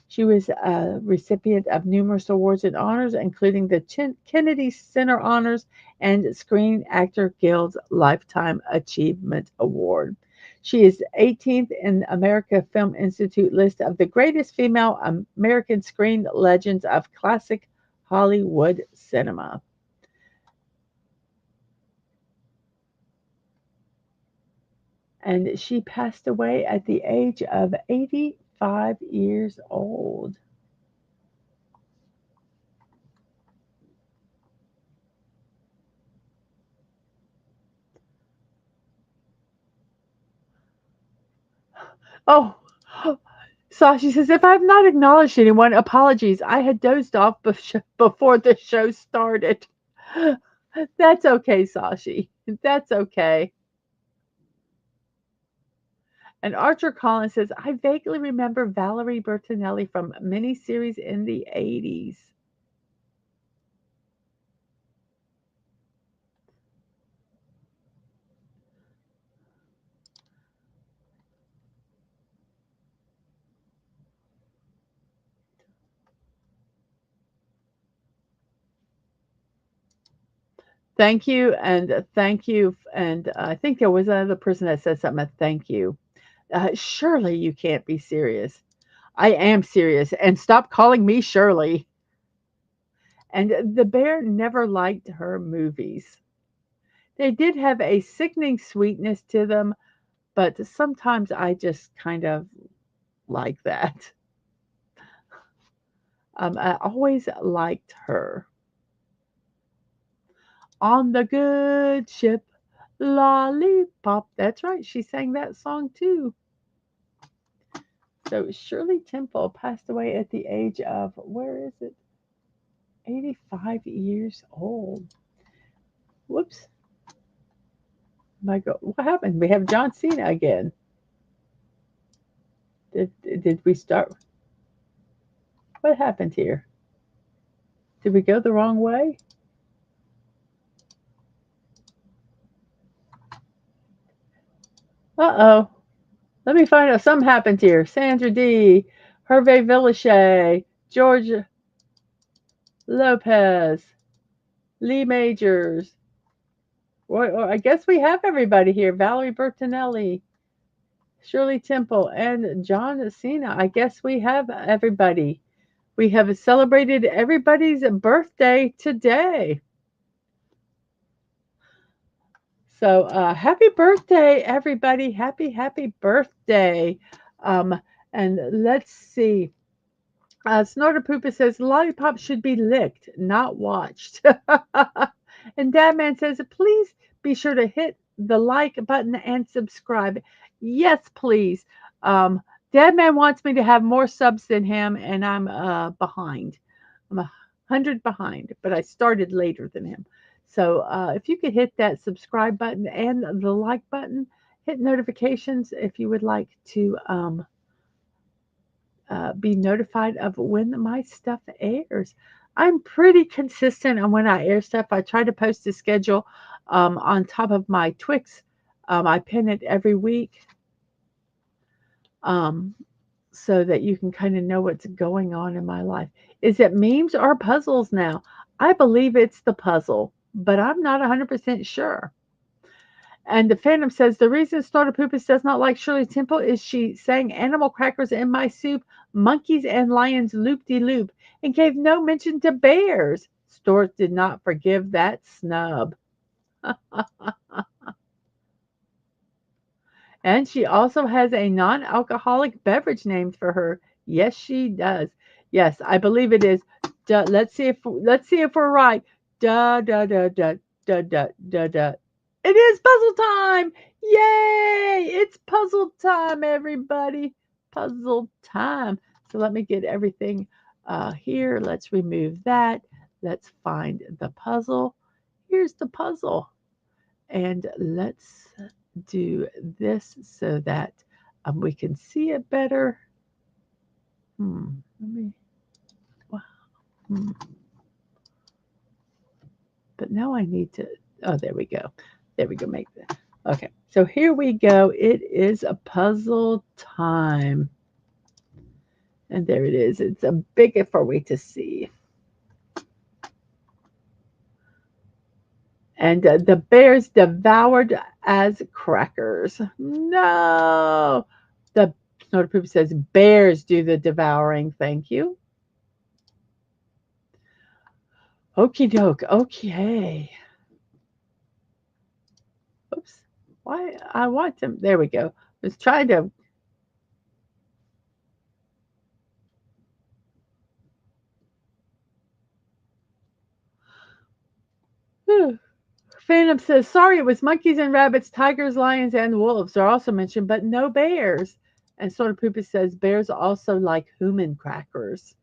She was a recipient of numerous awards and honors, including the Kennedy Center Honors and Screen Actor Guild's Lifetime Achievement Award. She is 18th in America Film Institute list of the greatest female American screen legends of classic Hollywood cinema. And she passed away at the age of 85 years old. Oh, Sashi says, if I have not acknowledged anyone, apologies. I had dozed off before the show started. That's okay, Sashi. That's okay. And Archer Collins says, I vaguely remember Valerie Bertinelli from miniseries in the 80s. Thank you, and thank you. And I think there was another person that said something. Thank you. Surely you can't be serious. I am serious. And stop calling me Shirley. And the bear never liked her movies. They did have a sickening sweetness to them, but sometimes I just kind of like that. I always liked her. On the good ship, lollipop. That's right, she sang that song too. So Shirley Temple passed away at the age of, where is it? 85 years old. Whoops. My God, what happened? We have John Cena again. Did we start? What happened here? Did we go the wrong way? Uh-oh. Let me find out. Something happened here. Sandra D, Hervé Villachet, George Lopez, Lee Majors. Well, I guess we have everybody here. Valerie Bertinelli, Shirley Temple, and John Cena. I guess we have everybody. We have celebrated everybody's birthday today. So happy birthday, everybody. Happy birthday. Um, and let's see. Snorter Poopa says lollipop should be licked, not watched. And Dadman says, please be sure to hit the like button and subscribe. Yes, please. Dadman wants me to have more subs than him, and I'm behind. I'm 100 behind, but I started later than him. So if you could hit that subscribe button and the like button, hit notifications if you would like to be notified of when my stuff airs. I'm pretty consistent on when I air stuff. I try to post a schedule on top of my Twix. I pin it every week um, so that you can kind of know what's going on in my life. Is it memes or puzzles now? I believe it's the puzzle, but I'm not 100% sure. And the Phantom says the reason Snorter Poopus does not like Shirley Temple is she sang animal crackers in my soup, monkeys and lions loop de loop, and gave no mention to bears. Stort did not forgive that snub. And she also has a non-alcoholic beverage named for her. Yes, she does. Yes, I believe it is. Let's see if we're right. Da da da da da da da da. It is puzzle time! Yay! It's puzzle time, everybody. Puzzle time. So let me get everything here. Let's remove that. Let's find the puzzle. Here's the puzzle. And let's do this so that we can see it better. Let me, wow. Hmm. But now I need to, oh, there we go. There we go, make that. Okay, so here we go. It is a puzzle time. And there it is. It's a bigger for me to see. And the bears devoured as crackers. No. The Snorter Poop says bears do the devouring. Thank you. Okie doke. Okay. Oops. Why I want to. There we go. I was trying to. Phantom says, sorry, it was monkeys and rabbits, tigers, lions, and wolves are also mentioned, but no bears. And Sort of Poopy says, bears also like human crackers.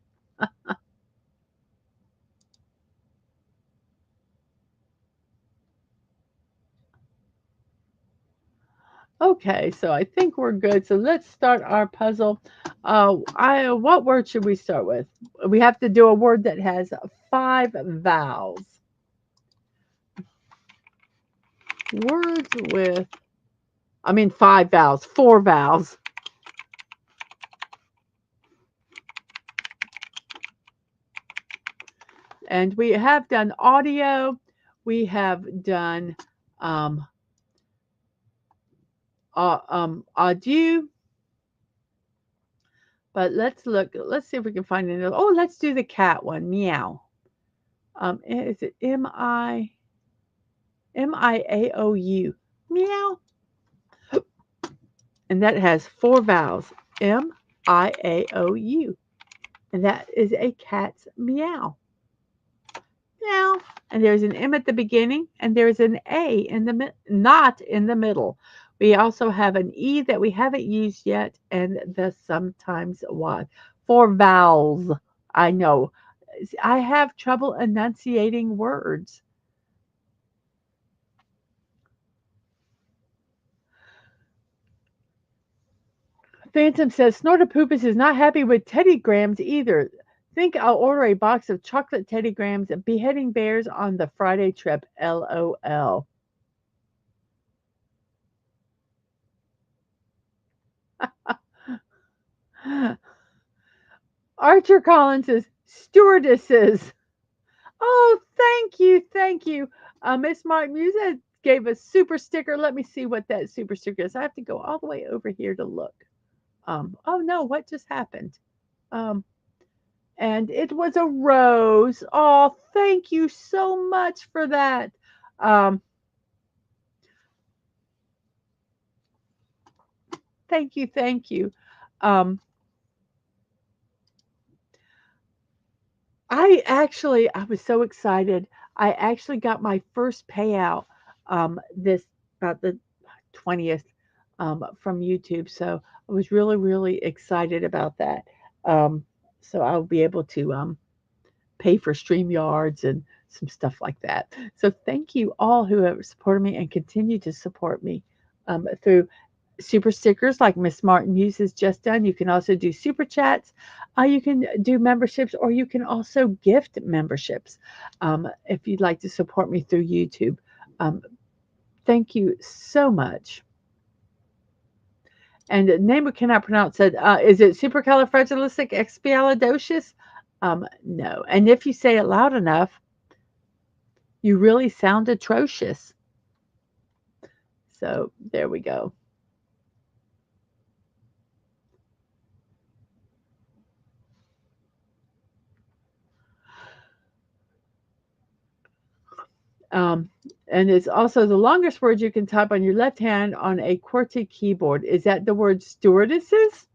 Okay, so I think we're good. So let's start our puzzle. What word should we start with? We have to do a word that has 5 vowels. Words with, 5 vowels, 4 vowels. And we have done audio. We have done um, audio. But let's look. Let's see if we can find another. Oh, let's do the cat one. Meow. Is it M-I-A-O-U? Meow. And that has 4 vowels. M-I-A-O-U. And that is a cat's meow. Meow. And there's an M at the beginning, and there's an A in the not in the middle. We also have an E that we haven't used yet, and the sometimes Y. 4 vowels. I know. I have trouble enunciating words. Phantom says Snortopoopus is not happy with Teddy Grahams either. Think I'll order a box of chocolate Teddy Grahams beheading bears on the Friday trip. LOL. Archer Collins says stewardesses. Oh, thank you, thank you. Miss Mark Musa gave a super sticker. Let me see what that super sticker is. I have to go all the way over here to look. Oh no, what just happened? Um, and it was a rose. Oh, thank you so much for that. Um, thank you, thank you. Um, I was so excited. I actually got my first payout this about the 20th from YouTube. So I was really, really excited about that. Um, so I'll be able to pay for StreamYards and some stuff like that. So thank you all who have supported me and continue to support me through. super stickers like Miss Martin Muse has just done. You can also do super chats. You can do memberships, or you can also gift memberships if you'd like to support me through YouTube. Um, thank you so much. And the name we cannot pronounce said, is it supercalifragilisticexpialidocious? No. And if you say it loud enough, you really sound atrocious. So there we go. Um, and it's also the longest word you can type on your left hand on a QWERTY keyboard. Is that the word stewardesses?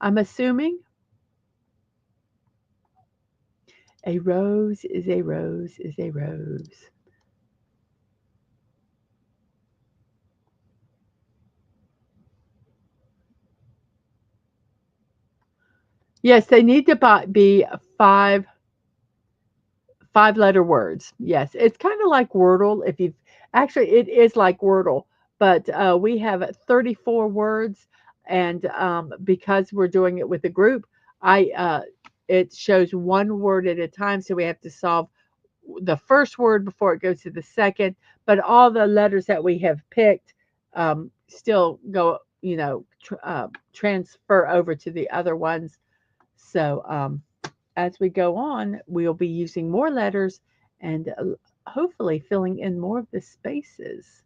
I'm assuming. A rose is a rose is a rose. Yes, they need to be five-letter words. Yes, it's kind of like Wordle. If you've actually, it is like Wordle, but we have 34 words, and because we're doing it with a group, I it shows one word at a time, so we have to solve the first word before it goes to the second. But all the letters that we have picked still go, transfer over to the other ones. So as we go on, we'll be using more letters and hopefully filling in more of the spaces.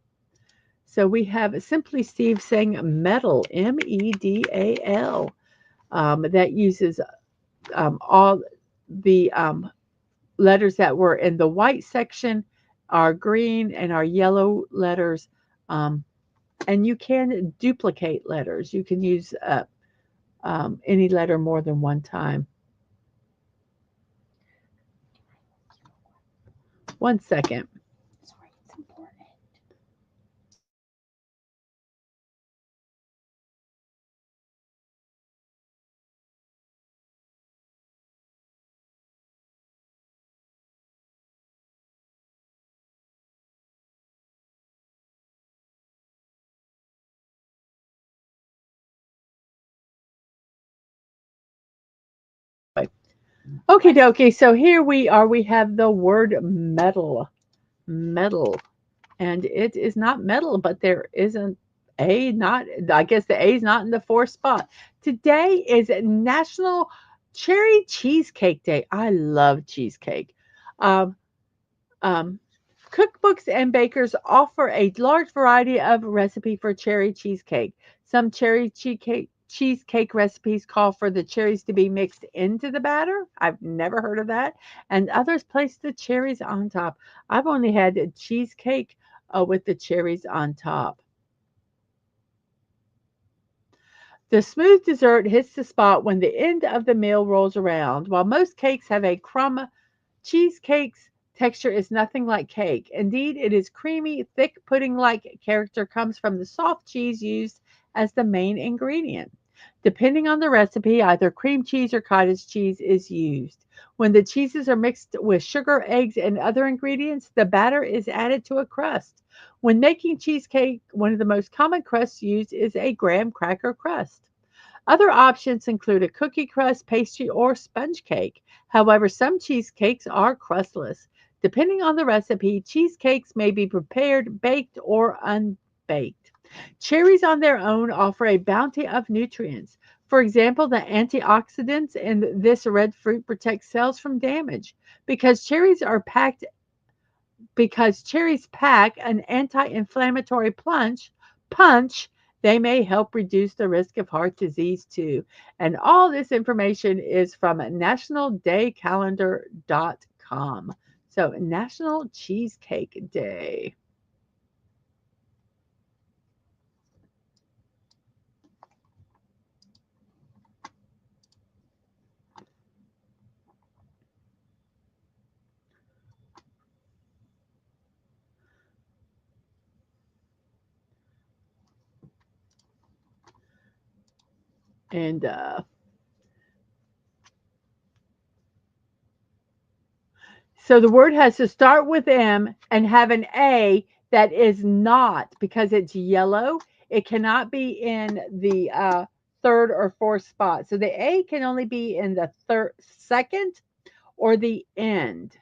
So we have Simply Steve saying medal, Medal, that uses all the letters that were in the white section, our green and our yellow letters. Um, and you can duplicate letters. You can use any letter more than one time. One second. Sorry, it's important. Okay, dokie. So here we are. We have the word metal. Metal. And it is not metal, but there isn't a not, I guess the A is not in the fourth spot. Today is National Cherry Cheesecake Day. I love cheesecake. Um, um, Cookbooks and bakers offer a large variety of recipe for cherry cheesecake. Some cheesecake recipes call for the cherries to be mixed into the batter. I've never heard of that. And others place the cherries on top. I've only had a cheesecake with the cherries on top. The smooth dessert hits the spot when the end of the meal rolls around. While most cakes have a crumb, cheesecake's texture is nothing like cake. Indeed, it is creamy, thick pudding like character comes from the soft cheese used as the main ingredient. Depending on the recipe, either cream cheese or cottage cheese is used. When the cheeses are mixed with sugar, eggs, and other ingredients, the batter is added to a crust. When making cheesecake, one of the most common crusts used is a graham cracker crust. Other options include a cookie crust, pastry, or sponge cake. However, some cheesecakes are crustless. Depending on the recipe, cheesecakes may be prepared, baked, or unbaked. Cherries on their own offer a bounty of nutrients. For example, the antioxidants in this red fruit protect cells from damage. Because cherries are packed because cherries pack an anti-inflammatory punch, they may help reduce the risk of heart disease too. And all this information is from nationaldaycalendar.com. So National Cheesecake Day. And so the word has to start with M and have an A that is not, because it's yellow, It cannot be in the third or fourth spot. So the A can only be in the second or the end.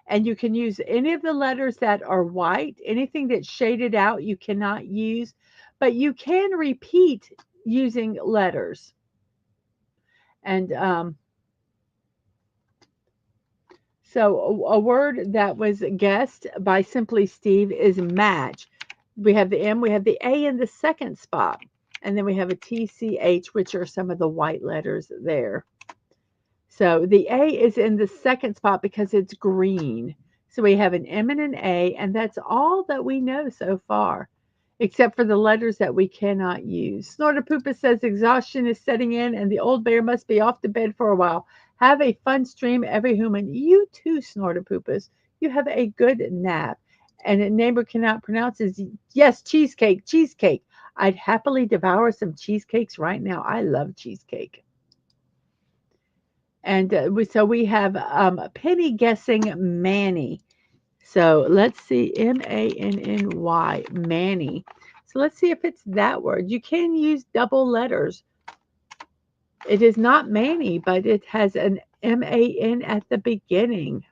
And you can use any of the letters that are white, anything that's shaded out, you cannot use, but you can repeat using letters. And so a word that was guessed by Simply Steve is match. We have the M, we have the A in the second spot, and then we have a TCH, which are some of the white letters there. So the A is in the second spot because it's green. So we have an M and an A, and that's all that we know so far, except for the letters that we cannot use. Snortapoopa says exhaustion is setting in, and the old bear must be off to bed for a while. Have a fun stream, every human. You too, Snortapoopas. You have a good nap. And a neighbor cannot pronounce is yes, cheesecake, cheesecake. I'd happily devour some cheesecakes right now. I love cheesecake. And so we have Penny guessing Manny. So let's see, Manny, Manny. So let's see if it's that word. You can use double letters. It is not Manny, but it has an MAN at the beginning.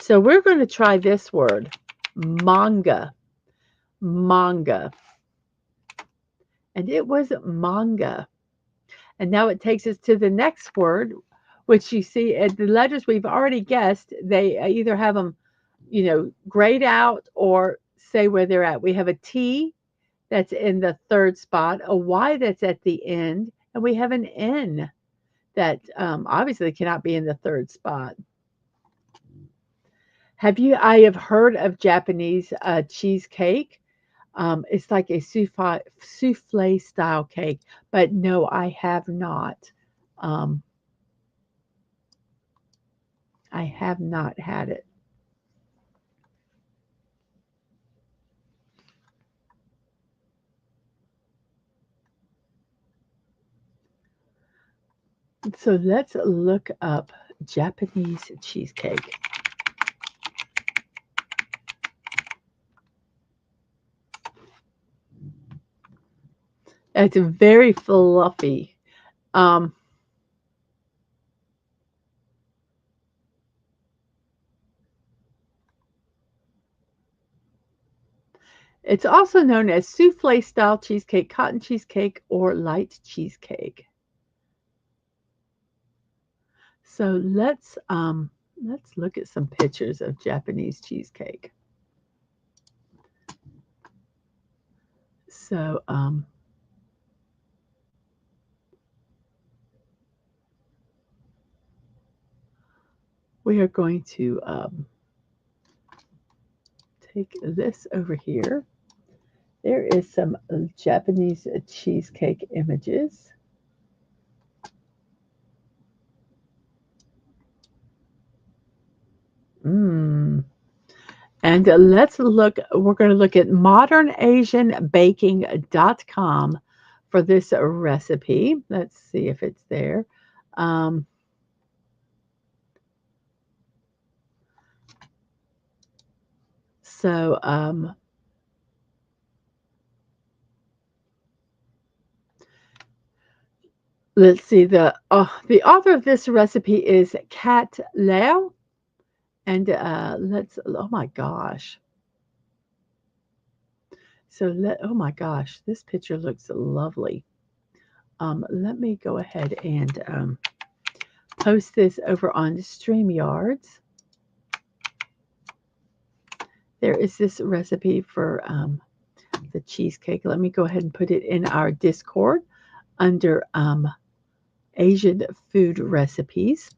So we're going to try this word, manga, manga. And it was manga. And now it takes us to the next word, which you see the letters we've already guessed, they either have them, grayed out or say where they're at. We have a T that's in the third spot, a Y that's at the end, and we have an N that obviously cannot be in the third spot. I have heard of Japanese cheesecake. It's like a souffle style cake, but no, I have not. Um, I have not had it. So let's look up Japanese cheesecake. It's very fluffy. Um, it's also known as souffle style cheesecake, cotton cheesecake, or light cheesecake. So let's look at some pictures of Japanese cheesecake. So we are going to take this over here. There is some Japanese cheesecake images. Mm. And we're going to look at modernasianbaking.com for this recipe. Let's see if it's there. Um, so let's see. The author of this recipe is Kat Lau. And oh my gosh. Oh my gosh, this picture looks lovely. Let me go ahead and post this over on StreamYards. There is this recipe for the cheesecake. Let me go ahead and put it in our Discord under Asian food recipes.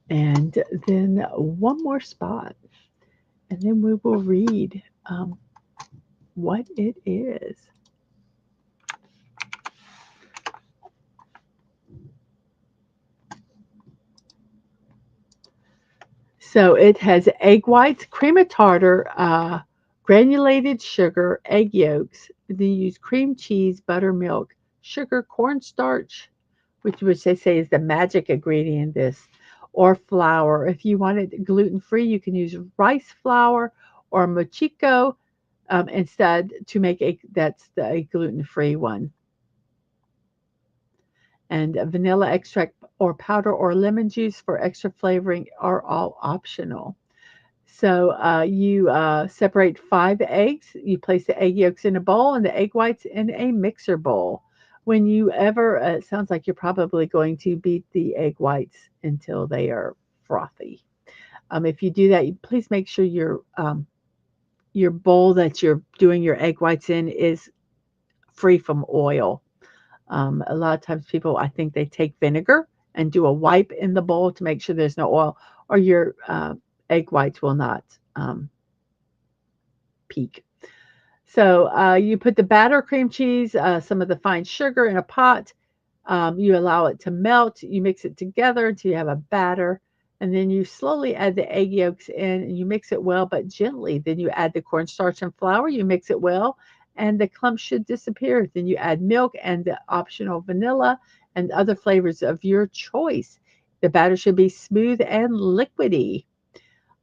And then one more spot. And then we will read what it is. So it has egg whites, cream of tartar, granulated sugar, egg yolks. Then you use cream cheese, buttermilk, sugar, cornstarch, which they say is the magic ingredient in this, or flour. If you want it gluten free, you can use rice flour or mochiko instead to make a gluten free one. And vanilla extract or powder or lemon juice for extra flavoring are all optional. So you separate 5 eggs. You place the egg yolks in a bowl and the egg whites in a mixer bowl. When you ever, it sounds like you're probably going to beat the egg whites until they are frothy. If you do that, please make sure your bowl that you're doing your egg whites in is free from oil. A lot of times people, I think they take vinegar and do a wipe in the bowl to make sure there's no oil, or your egg whites will not um, peak. So you put the batter, cream cheese, some of the fine sugar in a pot. You allow it to melt. You mix it together until you have a batter. And then you slowly add the egg yolks in and you mix it well, but gently. Then you add the cornstarch and flour. You mix it well, and the clumps should disappear. Then you add milk and the optional vanilla and other flavors of your choice. The batter should be smooth and liquidy.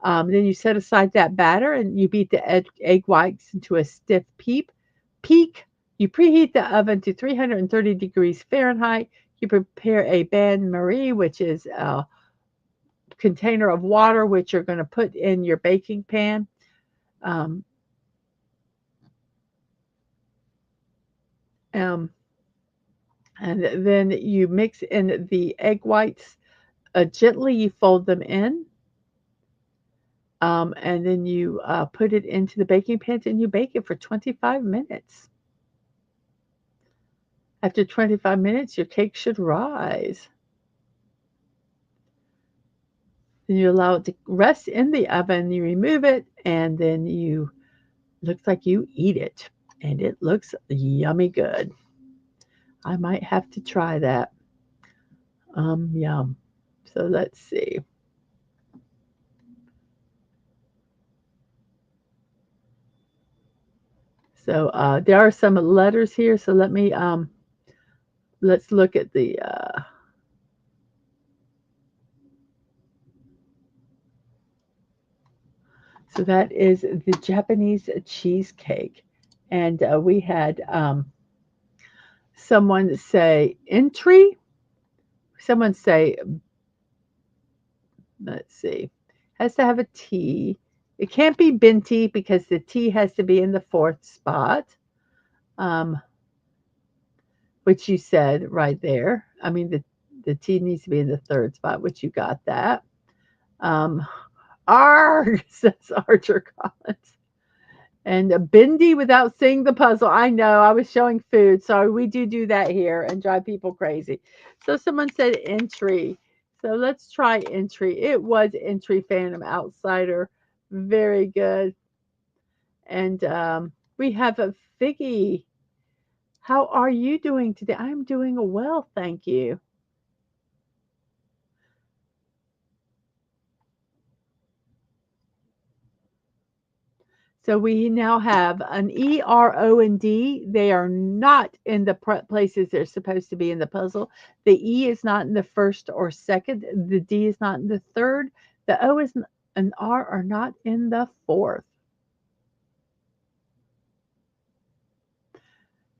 Then you set aside that batter and you beat the egg whites into a stiff peak. You preheat the oven to 330 degrees Fahrenheit. You prepare a bain marie, which is a container of water, which you're going to put in your baking pan. Um, um, and then you mix in the egg whites. Gently, you fold them in. And then you put it into the baking pan and you bake it for 25 minutes. After 25 minutes, your cake should rise. Then you allow it to rest in the oven. You remove it, and then you looks like you eat it, and it looks yummy good. I might have to try that. Yum. So let's see. So there are some letters here. So let's look at the. So that is the Japanese cheesecake, and we had someone say entry. Someone say, let's see, has to have a T. It can't be binti because the T has to be in the fourth spot, um, which you said right there. I mean, the T needs to be in the third spot, which you got that. Um, Arg, says Archer Collins. And a bindi without seeing the puzzle. I know, I was showing food. So we do that here and drive people crazy. So someone said entry. So let's try entry. It was entry Phantom Outsider. Very good. And we have a Figgy. How are you doing today? I'm doing well, thank you. So we now have an E, R, O, and D. They are not in the places they're supposed to be in the puzzle. The E is not in the first or second. The D is not in the third. The O is and R are not in the fourth.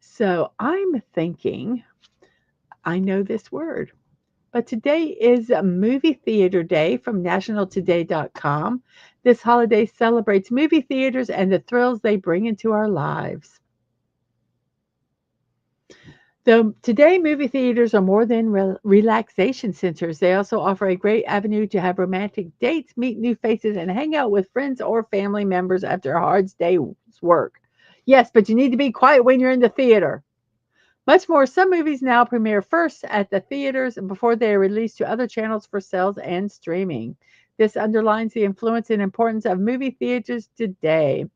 So I'm thinking I know this word. But today is a movie theater day from nationaltoday.com. This holiday celebrates movie theaters and the thrills they bring into our lives. Though today movie theaters are more than relaxation centers, they also offer a great avenue to have romantic dates, meet new faces, and hang out with friends or family members after a hard day's work. Yes, but you need to be quiet when you're in the theater. Much more, some movies now premiere first at the theaters before they are released to other channels for sales and streaming. This underlines the influence and importance of movie theaters today.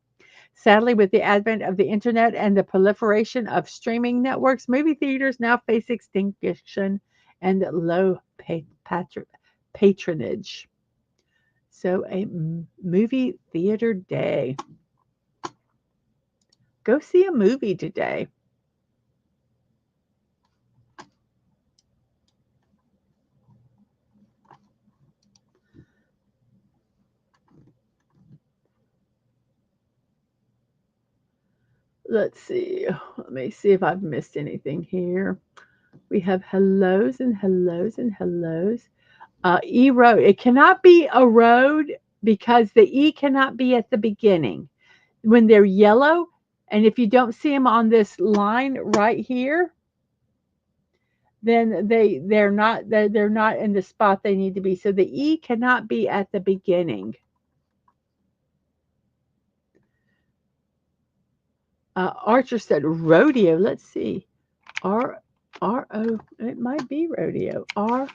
Sadly, with the advent of the internet and the proliferation of streaming networks, movie theaters now face extinction and low patronage. So, a movie theater day. Go see a movie today. Let's see. Let me see if I've missed anything here. We have hellos and hellos and hellos. Erode. It cannot be erode because the E cannot be at the beginning. When they're yellow, and if you don't see them on this line right here, then they're not in the spot they need to be. So the E cannot be at the beginning. Archer said rodeo. Let's see. R R O. It might be rodeo. R.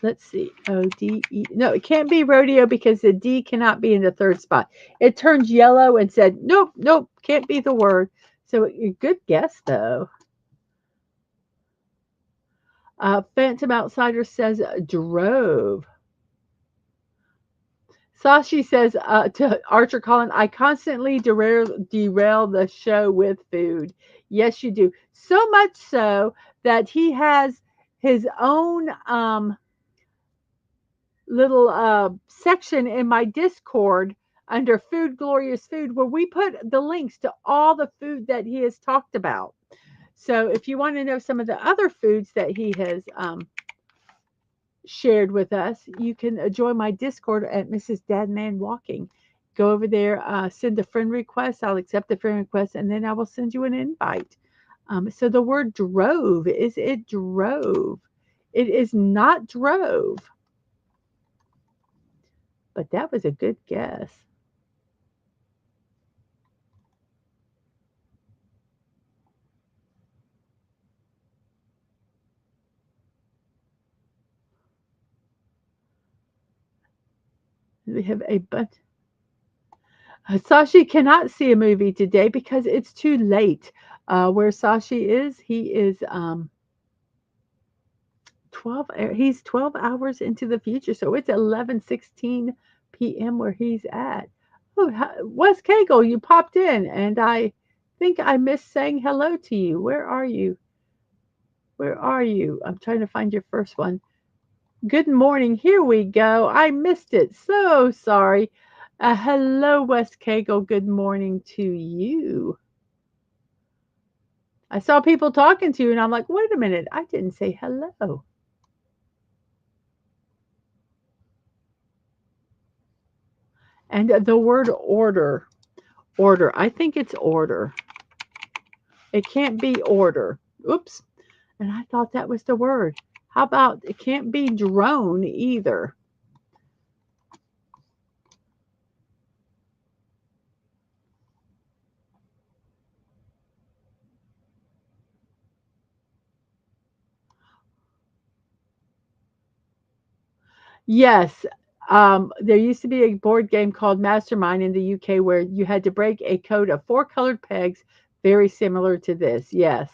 Let's see. O-D-E. No, it can't be rodeo because the D cannot be in the third spot. It turned yellow and said, nope, nope, can't be the word. So a good guess though. Phantom Outsider says drove. Sashi says to Archer Collin, I constantly derail the show with food. Yes, you do. So much so that he has his own little section in my Discord under Food Glorious Food where we put the links to all the food that he has talked about. So if you want to know some of the other foods that he has shared with us, you can join my Discord at Mrs.DadmanWalking. Go over there, send a friend request. I'll accept the friend request, and then I will send you an invite. So the word drove, is it drove? It is not drove, but that was a good guess. We have a bunch. Sashi cannot see a movie today because it's too late. Where Sashi is, he is 12 he's 12 hours into the future, so it's 11:16 p.m. where he's at. Oh, Wes Cagle, you popped in and I think I missed saying hello to you. Where are you? Where are you? I'm trying to find your first one. Good morning. Here we go. I missed it. So sorry. Hello, Wes Cagle. Good morning to you. I saw people talking to you and I'm like, wait a minute, I didn't say hello. And the word order. Order. I think it's order. It can't be order. Oops. And I thought that was the word. How about it can't be drone either? Yes. There used to be a board game called Mastermind in the UK where you had to break a code of four colored pegs, very similar to this. Yes.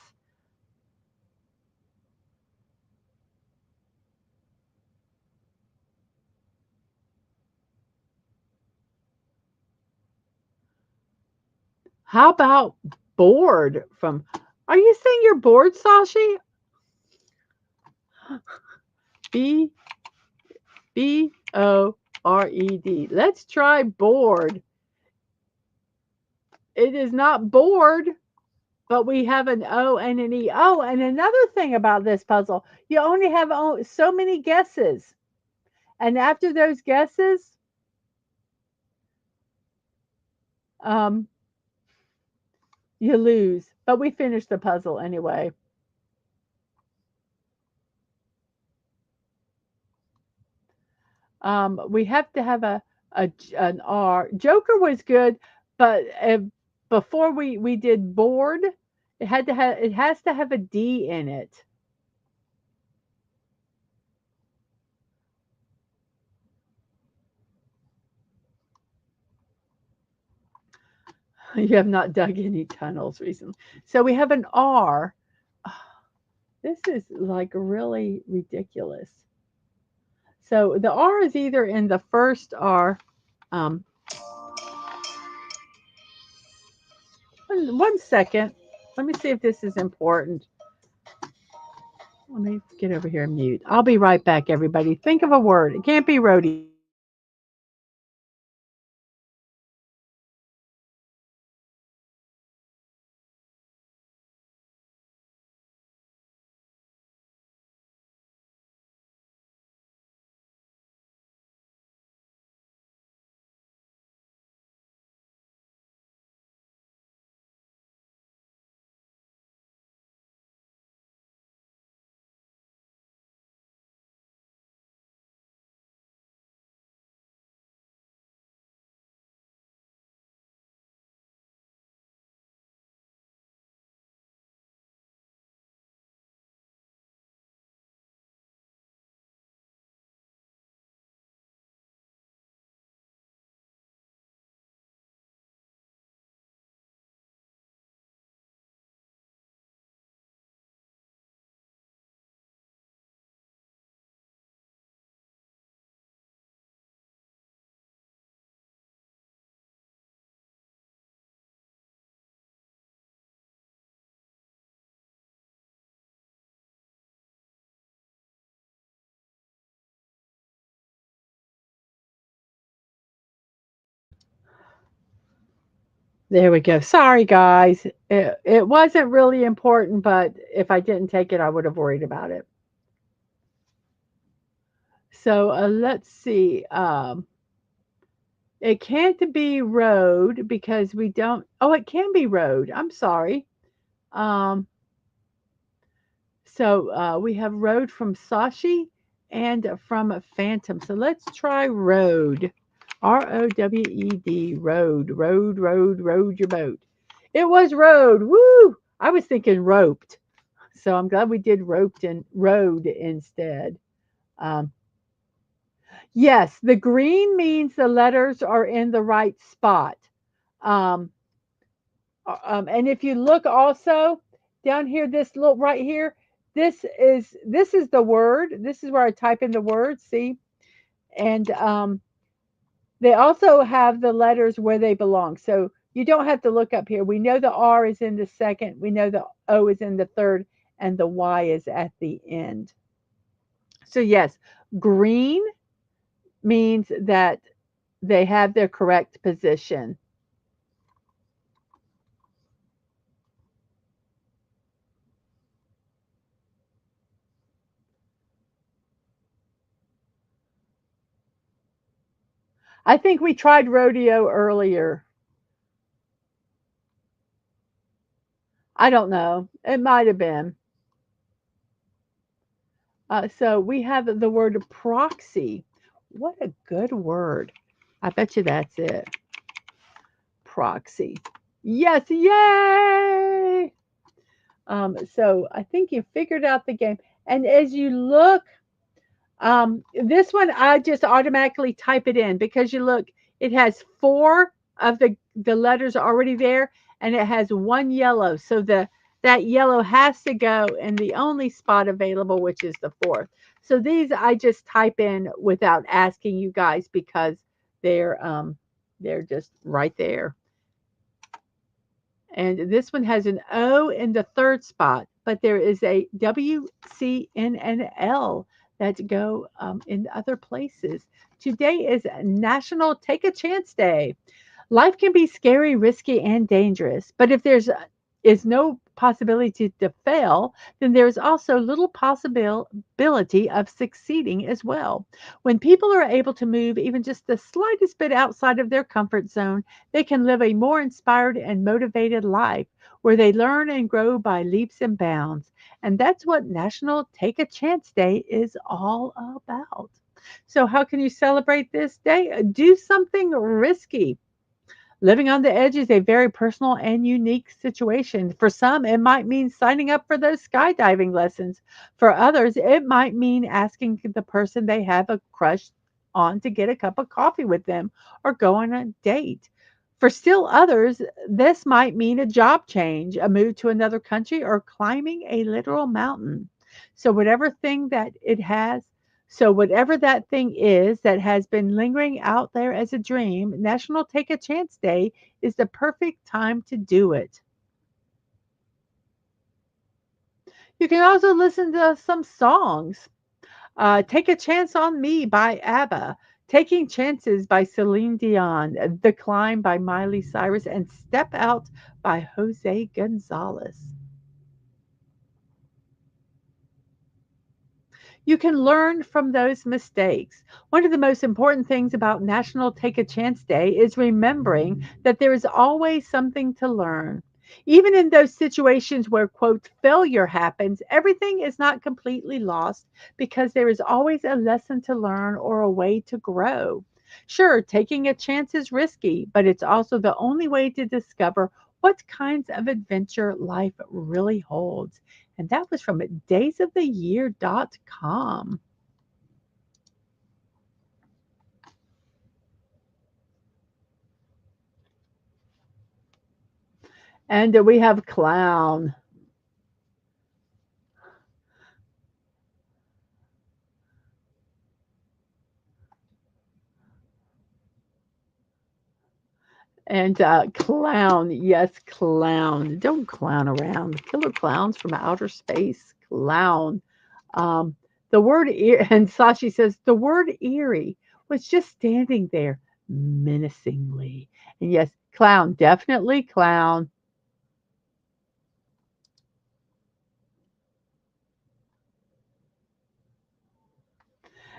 How about bored from? Are you saying you're bored, Sashi? B B-O-R-E-D. Let's try bored. It is not bored, but we have an O and an E. Oh, and another thing about this puzzle, you only have so many guesses. And after those guesses, um, you lose. But we finished the puzzle anyway. We have to have an R. Joker was good, but before we did board, it has to have a D in it. You have not dug any tunnels recently. So we have an R. This is like really ridiculous. So the R is either in the first R. Um, one second. Let me see if this is important. Let me get over here and mute. I'll be right back, everybody. Think of a word. It can't be rodeo. There we go. Sorry, guys. It wasn't really important, but if I didn't take it, I would have worried about it. So let's see. It can't be road because we don't. Oh, it can be road. I'm sorry. Um, so we have road from Sashi and from Phantom. So let's try road. ROWED. Road. Road. Road. Road your boat. It was road. Woo! I was thinking roped. So I'm glad we did roped and road instead. Um, yes, the green means the letters are in the right spot. Um, and if you look also down here, this little right here, this is the word. This is where I type in the word. See, and they also have the letters where they belong. So you don't have to look up here. We know the R is in the second. We know the O is in the third, and the Y is at the end. So yes, green means that they have their correct position. I think we tried rodeo earlier. I don't know. It might have been. So we have the word proxy. What a good word. I bet you that's it. Proxy. Yes, yay! So I think you figured out the game. And as you look, this one I just automatically type it in because you look, it has four of the letters already there, and it has one yellow. So that yellow has to go in the only spot available, which is the fourth. So these I just type in without asking you guys because they're um they're just right there. And this one has an O in the third spot, but there is a W, C, N, and L that go in other places. Today is National Take a Chance Day. Life can be scary, risky, and dangerous, but if there's is no possibility to fail, then there's also little possibility of succeeding as well. When people are able to move even just the slightest bit outside of their comfort zone, they can live a more inspired and motivated life where they learn and grow by leaps and bounds. And that's what National Take a Chance Day is all about. So, how can you celebrate this day? Do something risky. Living on the edge is a very personal and unique situation. For some, it might mean signing up for those skydiving lessons. For others, it might mean asking the person they have a crush on to get a cup of coffee with them or go on a date. For still others, this might mean a job change, a move to another country, or climbing a literal mountain. So, whatever thing that it has, so, whatever that thing is that has been lingering out there as a dream, National Take a Chance Day is the perfect time to do it. You can also listen to some songs. Take a Chance on Me by ABBA, Taking Chances by Celine Dion, The Climb by Miley Cyrus, and Step Out by Jose Gonzalez. You can learn from those mistakes. One of the most important things about National Take a Chance Day is remembering that there is always something to learn. Even in those situations where, quote, failure happens, everything is not completely lost because there is always a lesson to learn or a way to grow. Sure, taking a chance is risky, but it's also the only way to discover what kinds of adventure life really holds. And that was from daysoftheyear.com. And we have clown. And clown, yes, clown. Don't clown around. Killer clowns from outer space. Clown. Um, the word and Sashi says the word eerie was just standing there menacingly. And yes, Clown, definitely clown.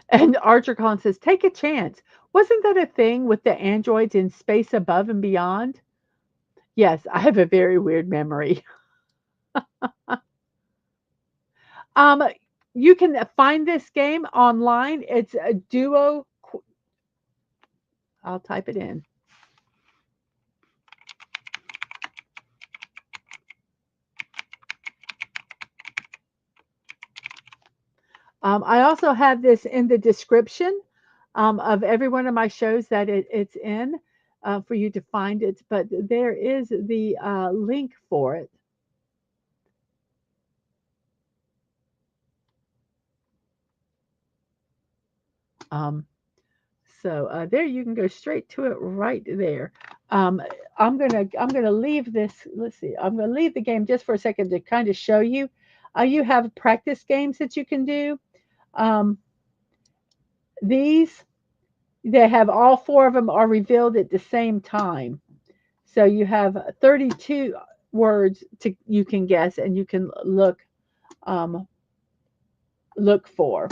And Archer Collins says, take a chance. Wasn't that a thing with the androids in space above and beyond? Yes, I have a very weird memory. Um, you can find this game online. It's a duo. I'll type it in. I also have this in the description of every one of my shows that it's in for you to find it. But there is the link for it. Um, so there you can go straight to it right there. Um, I'm gonna leave this. Let's see. I'm gonna leave the game just for a second to kind of show you. You have practice games that you can do. Um, these they have all four of them are revealed at the same time. So you have 32 words to you can guess and you can um, look for.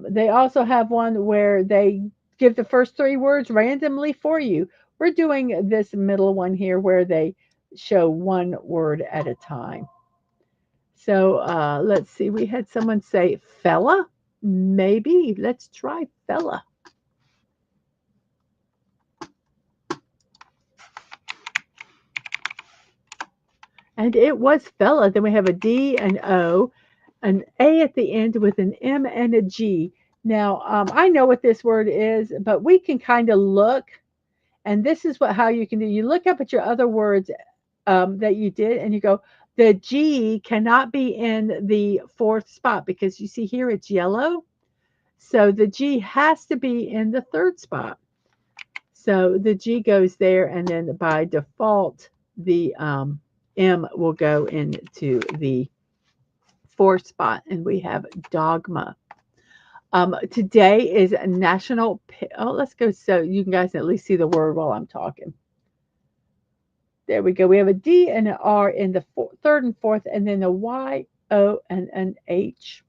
They also have one where they give the first three words randomly for you. We're doing this middle one here where they show one word at a time. So let's see. We had someone say fella. Maybe let's try fella. And it was fella. Then we have a D, an O, an A at the end with an M and a G. Now, I know what this word is, but we can kind of look, and this is what how you can do. You look up at your other words that you did, and you go, the G cannot be in the fourth spot because you see here it's yellow. So the G has to be in the third spot. So the G goes there, and then by default, the M will go into the fourth spot, and we have dogma. Today is National. Oh, let's go so you guys can at least see the word while I'm talking. There we go. We have a D and an R in the third and fourth, and then a Y, O, and an H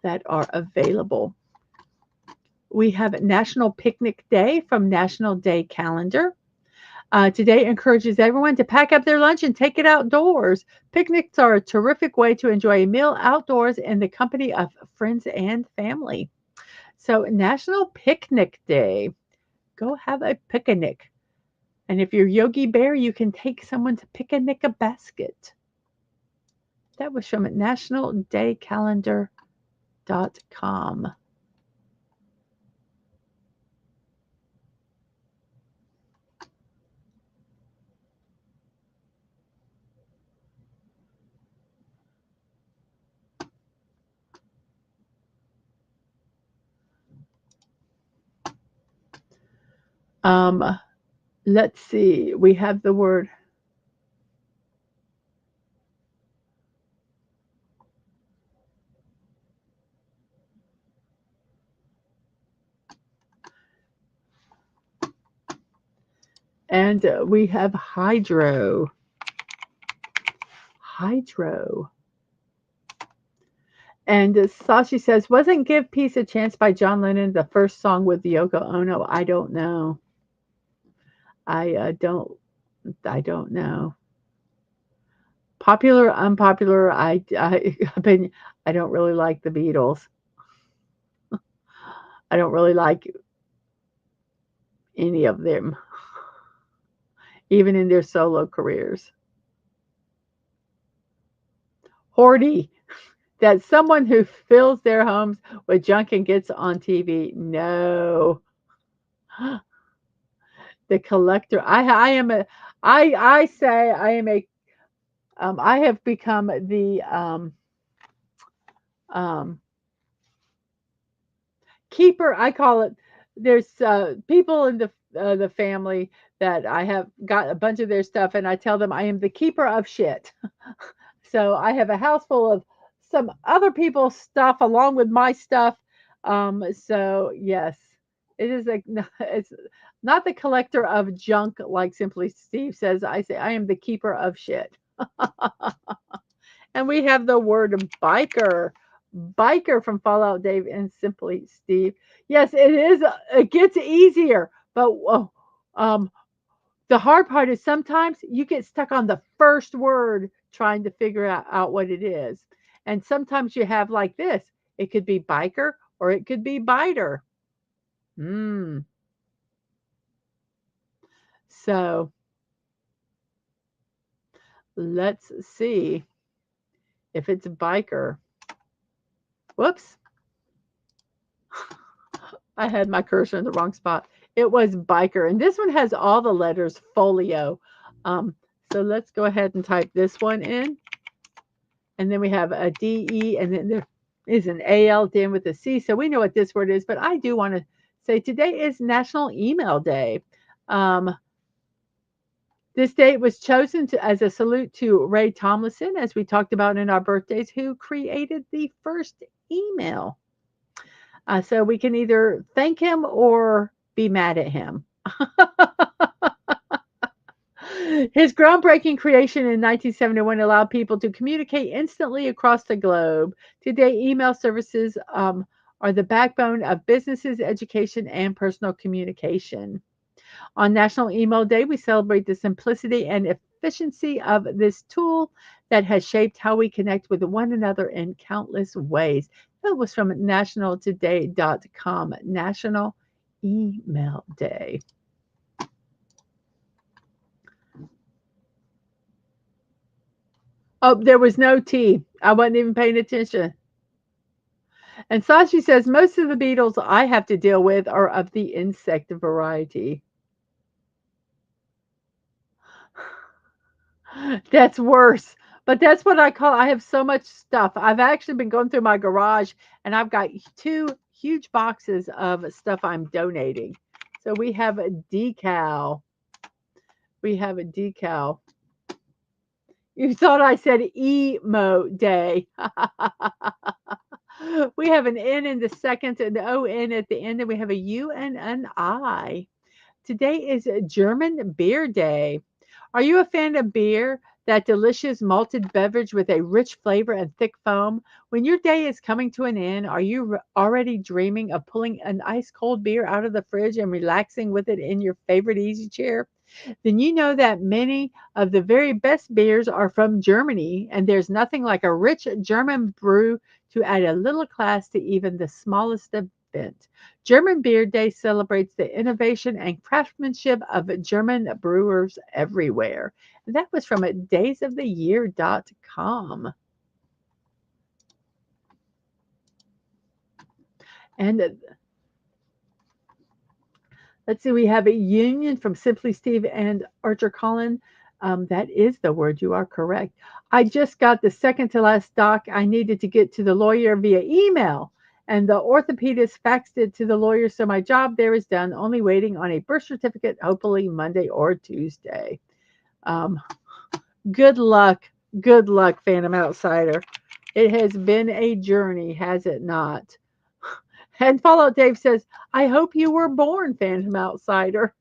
that are available. We have National Picnic Day from National Day Calendar. Today encourages everyone to pack up their lunch and take it outdoors. Picnics are a terrific way to enjoy a meal outdoors in the company of friends and family. So, National Picnic Day. Go have a picnic. And if you're Yogi Bear, you can take someone to picnic a basket. That was from nationaldaycalendar.com. Um, let's see. We have the word, and we have hydro. Hydro. And Sashi says, wasn't Give Peace a Chance by John Lennon the first song with Yoko Ono? I don't know. I I don't know. Popular, unpopular. Opinion. I don't really like the Beatles. I don't really like any of them, even in their solo careers. Horty. That's someone who fills their homes with junk and gets on TV. No. The collector. I am a I say I am a I have become the um, keeper. I call it. There's people in the family that I have got a bunch of their stuff, and I tell them I am the keeper of shit. So I have a house full of some other people's stuff along with my stuff. So yes, it is like it's Not the collector of junk, like Simply Steve says. I say I am the keeper of shit. And we have the word biker. Biker from Fallout Dave and Simply Steve. Yes, it is. It gets easier, but um, the hard part is sometimes you get stuck on the first word trying to figure out what it is. And sometimes you have like this. It could be biker or it could be biter. Mm. So let's see if it's biker. Whoops, I had my cursor in the wrong spot. It was biker, and this one has all the letters folio. Um, so let's go ahead and type this one in, and then we have a D E, and then there is an A L then with a C. So we know what this word is. But I do want to say today is National Email Day. Um, this date was chosen as a salute to Ray Tomlinson, as we talked about in our birthdays, who created the first email. So we can either thank him or be mad at him. His groundbreaking creation in 1971 allowed people to communicate instantly across the globe. Today, email services are the backbone of businesses, education, and personal communication. On National Email Day, we celebrate the simplicity and efficiency of this tool that has shaped how we connect with one another in countless ways. That was from nationaltoday.com, National Email Day. Oh, there was no T. I wasn't even paying attention. And Sashi says most of the beetles I have to deal with are of the insect variety. That's worse. But that's what I call I have so much stuff. I've actually been going through my garage and I've got two huge boxes of stuff I'm donating. So we have a decal. We have a decal. You thought I said emo day. We have an N in the second and the ON at the end, and we have a U and an I. Today is German Beer Day. Are you a fan of beer? That delicious malted beverage with a rich flavor and thick foam. When your day is coming to an end, are you already dreaming of pulling an ice cold beer out of the fridge and relaxing with it in your favorite easy chair? Then you know that many of the very best beers are from Germany, and there's nothing like a rich German brew to add a little class to even the smallest event. German Beer Day celebrates the innovation and craftsmanship of German brewers everywhere. And that was from daysoftheyear.com. And let's see, we have a union from Simply Steve and Archer Collin. That is the word. You are correct. I just got the second to last doc I needed to get to the lawyer via email, and the orthopedist faxed it to the lawyer, so my job there is done, only waiting on a birth certificate, hopefully Monday or Tuesday. Um, good luck. Good luck, Phantom Outsider. It has been a journey, has it not? And Fallout Dave says, I hope you were born, Phantom Outsider.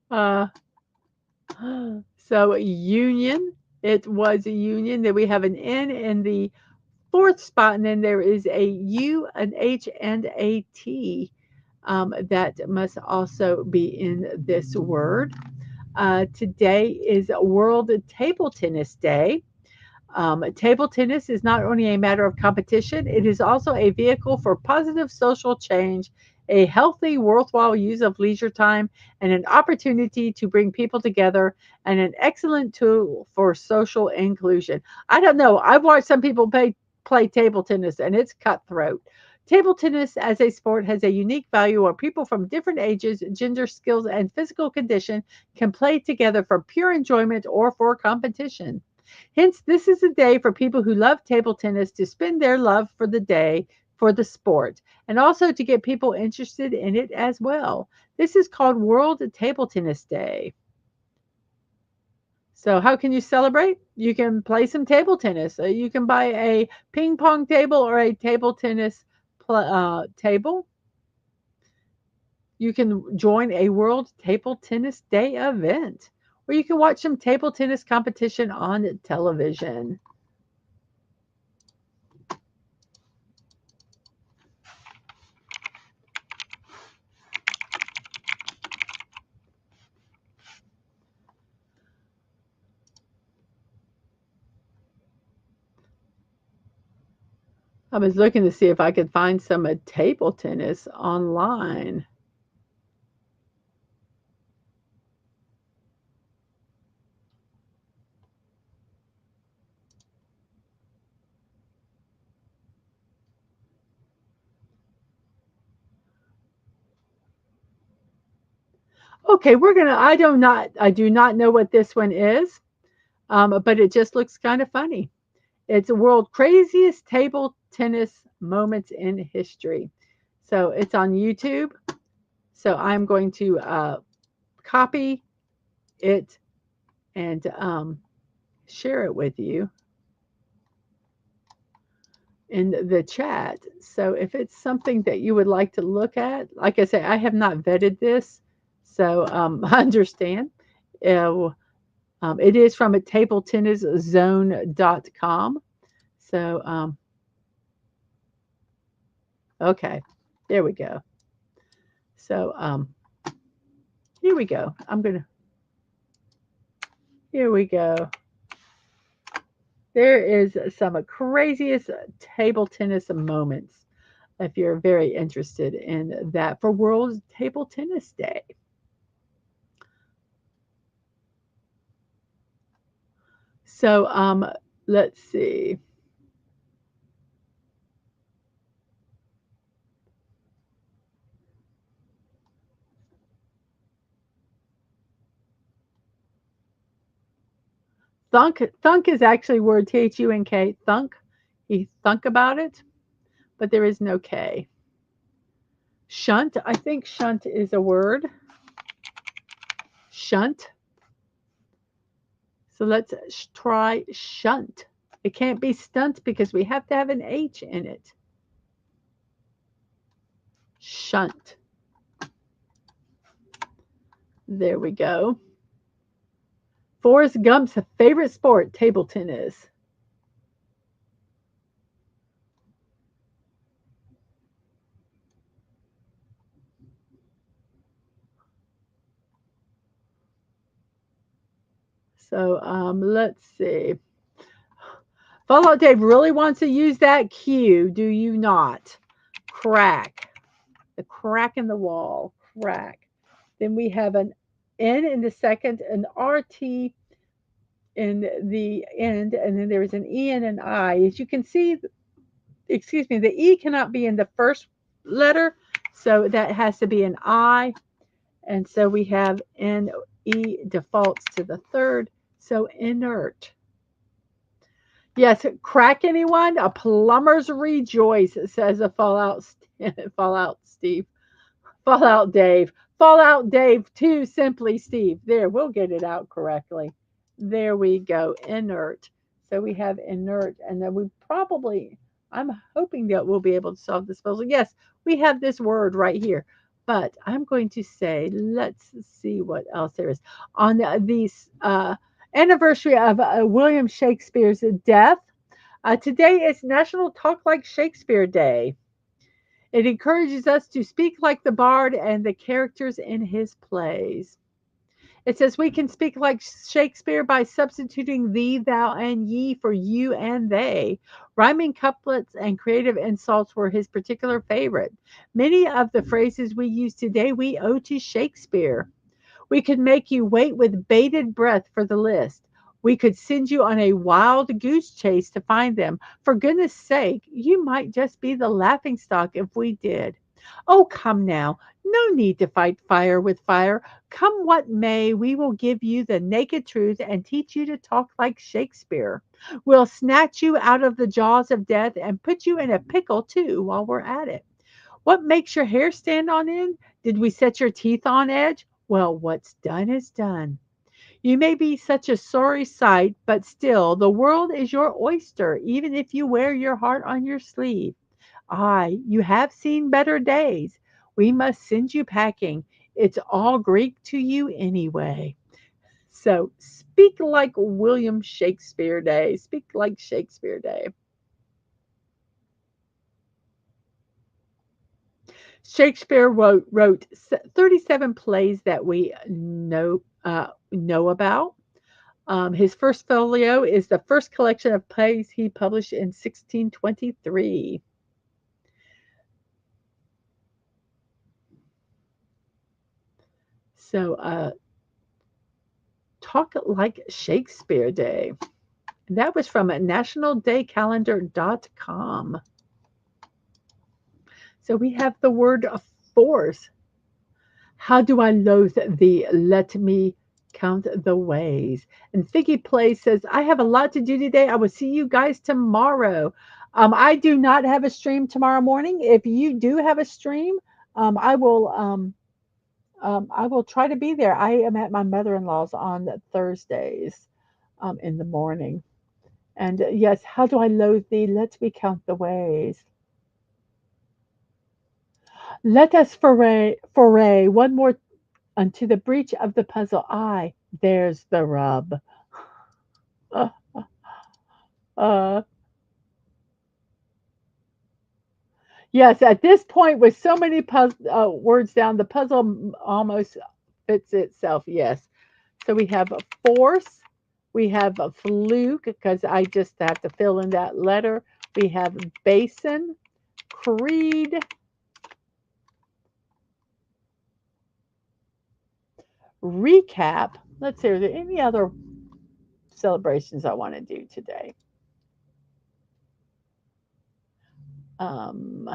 uh, so, union. It was a union. Then we have an N in the fourth spot, and then there is a U, an H, and a T that must also be in this word. Today is World Table Tennis Day. Table tennis is not only a matter of competition, it is also a vehicle for positive social change, a healthy, worthwhile use of leisure time, and an opportunity to bring people together, and an excellent tool for social inclusion. I don't know. I've watched some people play table tennis, and it's cutthroat. Table tennis as a sport has a unique value where people from different ages, gender, skills, and physical condition can play together for pure enjoyment or for competition. Hence, this is a day for people who love table tennis to spend their love for the day for the sport and also to get people interested in it as well. This is called World Table Tennis Day. So, how can you celebrate? You can play some table tennis. You can buy a ping pong table or a table tennis table. You can join a World Table Tennis Day event, or you can watch some table tennis competition on television. I was looking to see if I could find some table tennis online. Okay, I do not know what this one is, but it just looks kind of funny. It's a world craziest table tennis moments in history. So it's on YouTube. So I'm going to copy it and share it with you in the chat. So if it's something that you would like to look at, like I say, I have not vetted this, so I understand. Uh, it is from a tabletennishzone.com. So, okay, there we go. So, here we go. Here we go. There is some craziest table tennis moments if you're very interested in that for World Table Tennis Day. So, let's see. Thunk is actually word Thunk. Thunk. He thunk about it, but there is no K. Shunt. I think shunt is a word. Shunt. So let's try shunt. It can't be stunt because we have to have an H in it. Shunt. There we go. Forrest Gump's favorite sport, table tennis. So let's see. Fallout Dave really wants to use that cue, do you not? Crack. The crack in the wall. Crack. Then we have an N in the second, an RT in the end, and then there's an E and an I. As you can see, excuse me, the E cannot be in the first letter, so that has to be an I. And so we have N, E defaults to the third, so inert. Yes, crack anyone? A plumber's rejoice, says a Fallout Steve. Fallout Dave. Fallout Dave, too simply Steve. There, we'll get it out correctly. There we go. Inert. So we have inert, and then I'm hoping that we'll be able to solve this puzzle. Yes, we have this word right here. But I'm going to say, let's see what else there is. On the anniversary of William Shakespeare's death, today is National Talk Like Shakespeare Day. It encourages us to speak like the bard and the characters in his plays. It says we can speak like Shakespeare by substituting thee, thou, and ye for you and they. Rhyming couplets and creative insults were his particular favorite. Many of the phrases we use today we owe to Shakespeare. We could make you wait with bated breath for the list. We could send you on a wild goose chase to find them. For goodness sake, you might just be the laughing stock if we did. Oh, come now. No need to fight fire with fire. Come what may, we will give you the naked truth and teach you to talk like Shakespeare. We'll snatch you out of the jaws of death and put you in a pickle, too, while we're at it. What makes your hair stand on end? Did we set your teeth on edge? Well, what's done is done. You may be such a sorry sight, but still, the world is your oyster, even if you wear your heart on your sleeve. Ay, you have seen better days. We must send you packing. It's all Greek to you anyway. So speak like William Shakespeare Day. Speak like Shakespeare Day. Shakespeare wrote 37 plays that we know about. His first folio is the first collection of plays he published in 1623. So, talk like Shakespeare Day. That was from nationaldaycalendar.com. So we have the word force. How do I loathe thee? Let me count the ways. And Figgy Play says, I have a lot to do today. I will see you guys tomorrow. I do not have a stream tomorrow morning. If you do have a stream, um, I will um, I will try to be there. I am at my mother-in-law's on Thursdays in the morning. And yes, how do I loathe thee? Let me count the ways. Let us foray one more unto the breach of the puzzle. I, there's the rub. Uh, uh, yes, at this point, with so many words down, the puzzle almost fits itself. Yes. So we have a force. We have a fluke because I just have to fill in that letter. We have basin, creed, recap. Let's see, are there any other celebrations I want to do today? Um,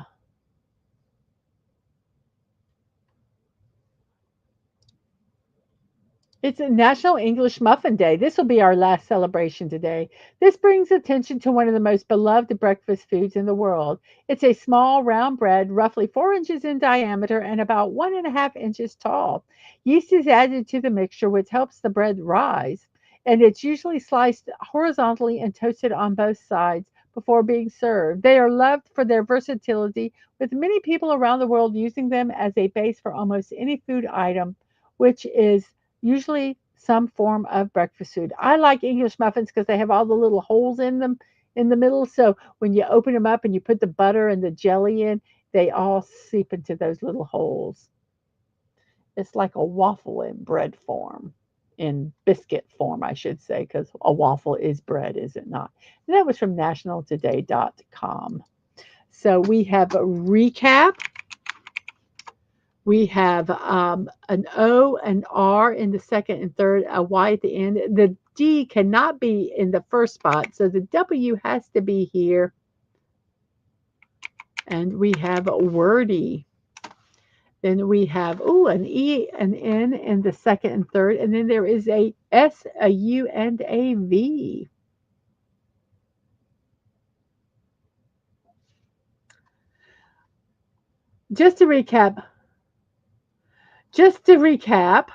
It's a National English Muffin Day. This will be our last celebration today. This brings attention to one of the most beloved breakfast foods in the world. It's a small round bread, roughly 4 inches in diameter and about 1.5 inches tall. Yeast is added to the mixture, which helps the bread rise, and it's usually sliced horizontally and toasted on both sides before being served. They are loved for their versatility, with many people around the world using them as a base for almost any food item, which is usually some form of breakfast food. I like English muffins because they have all the little holes in them in the middle. So when you open them up and you put the butter and the jelly in, they all seep into those little holes. It's like a waffle in bread form, in biscuit form, I should say, because a waffle is bread, is it not? And that was from nationaltoday.com. So we have a recap. We have an O, an R in the second and third, a Y at the end. The D cannot be in the first spot, so the W has to be here. And we have wordy. Then we have, an E, an N in the second and third. And then there is a S, a U, and a V. Just to recap, just to recap,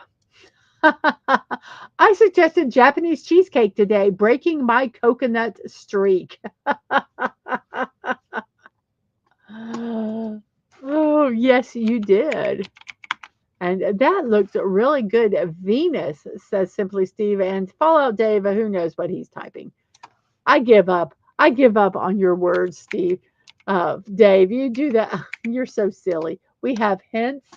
I suggested Japanese cheesecake today, breaking my coconut streak. Oh, yes, you did. And that looks really good. Venus, says Simply Steve. And Fallout Dave, who knows what he's typing. I give up. I give up on your words, Steve. Dave, you do that. You're so silly. We have hints.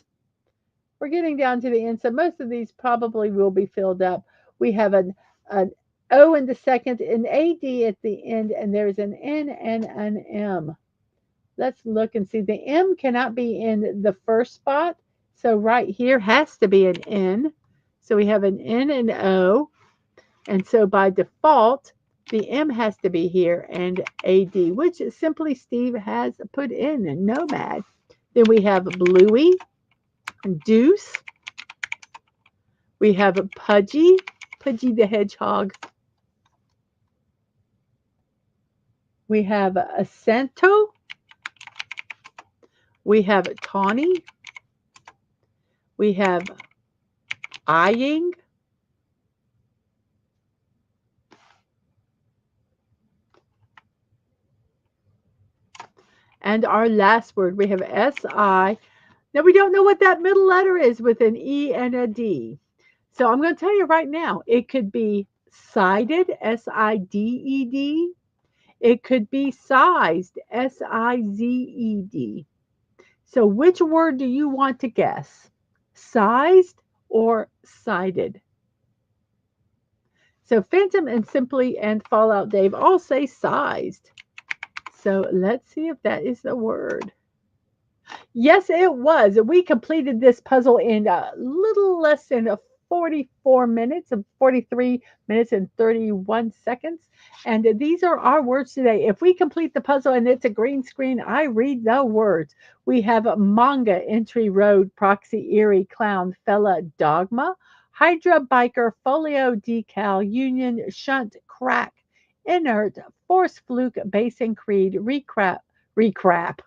We're getting down to the end, so most of these probably will be filled up. We have an O in the second, an AD at the end, and there's an N and an M. Let's look and see. The M cannot be in the first spot, so right here has to be an N. So we have an N and O, and so by default, the M has to be here and AD, which Simply Steve has put in Nomad. Then we have Bluey, Deuce. We have Pudgy, Pudgy the Hedgehog. We have Acento. We have Tawny. We have Eyeing. And our last word, we have SI. Now we don't know what that middle letter is with an E and a D. So I'm going to tell you right now, it could be sided, SIDED. It could be sized, SIZED. So which word do you want to guess? Sized or sided? So Phantom and Simply and Fallout Dave all say sized. So let's see if that is the word. Yes, it was. We completed this puzzle in a little less than 44 minutes, 43 minutes and 31 seconds. And these are our words today. If we complete the puzzle and it's a green screen, I read the words. We have manga, entry, road, proxy, eerie, clown, fella, dogma, hydra, biker, folio, decal, union, shunt, crack, inert, force, fluke, basin, creed, recrap, recap,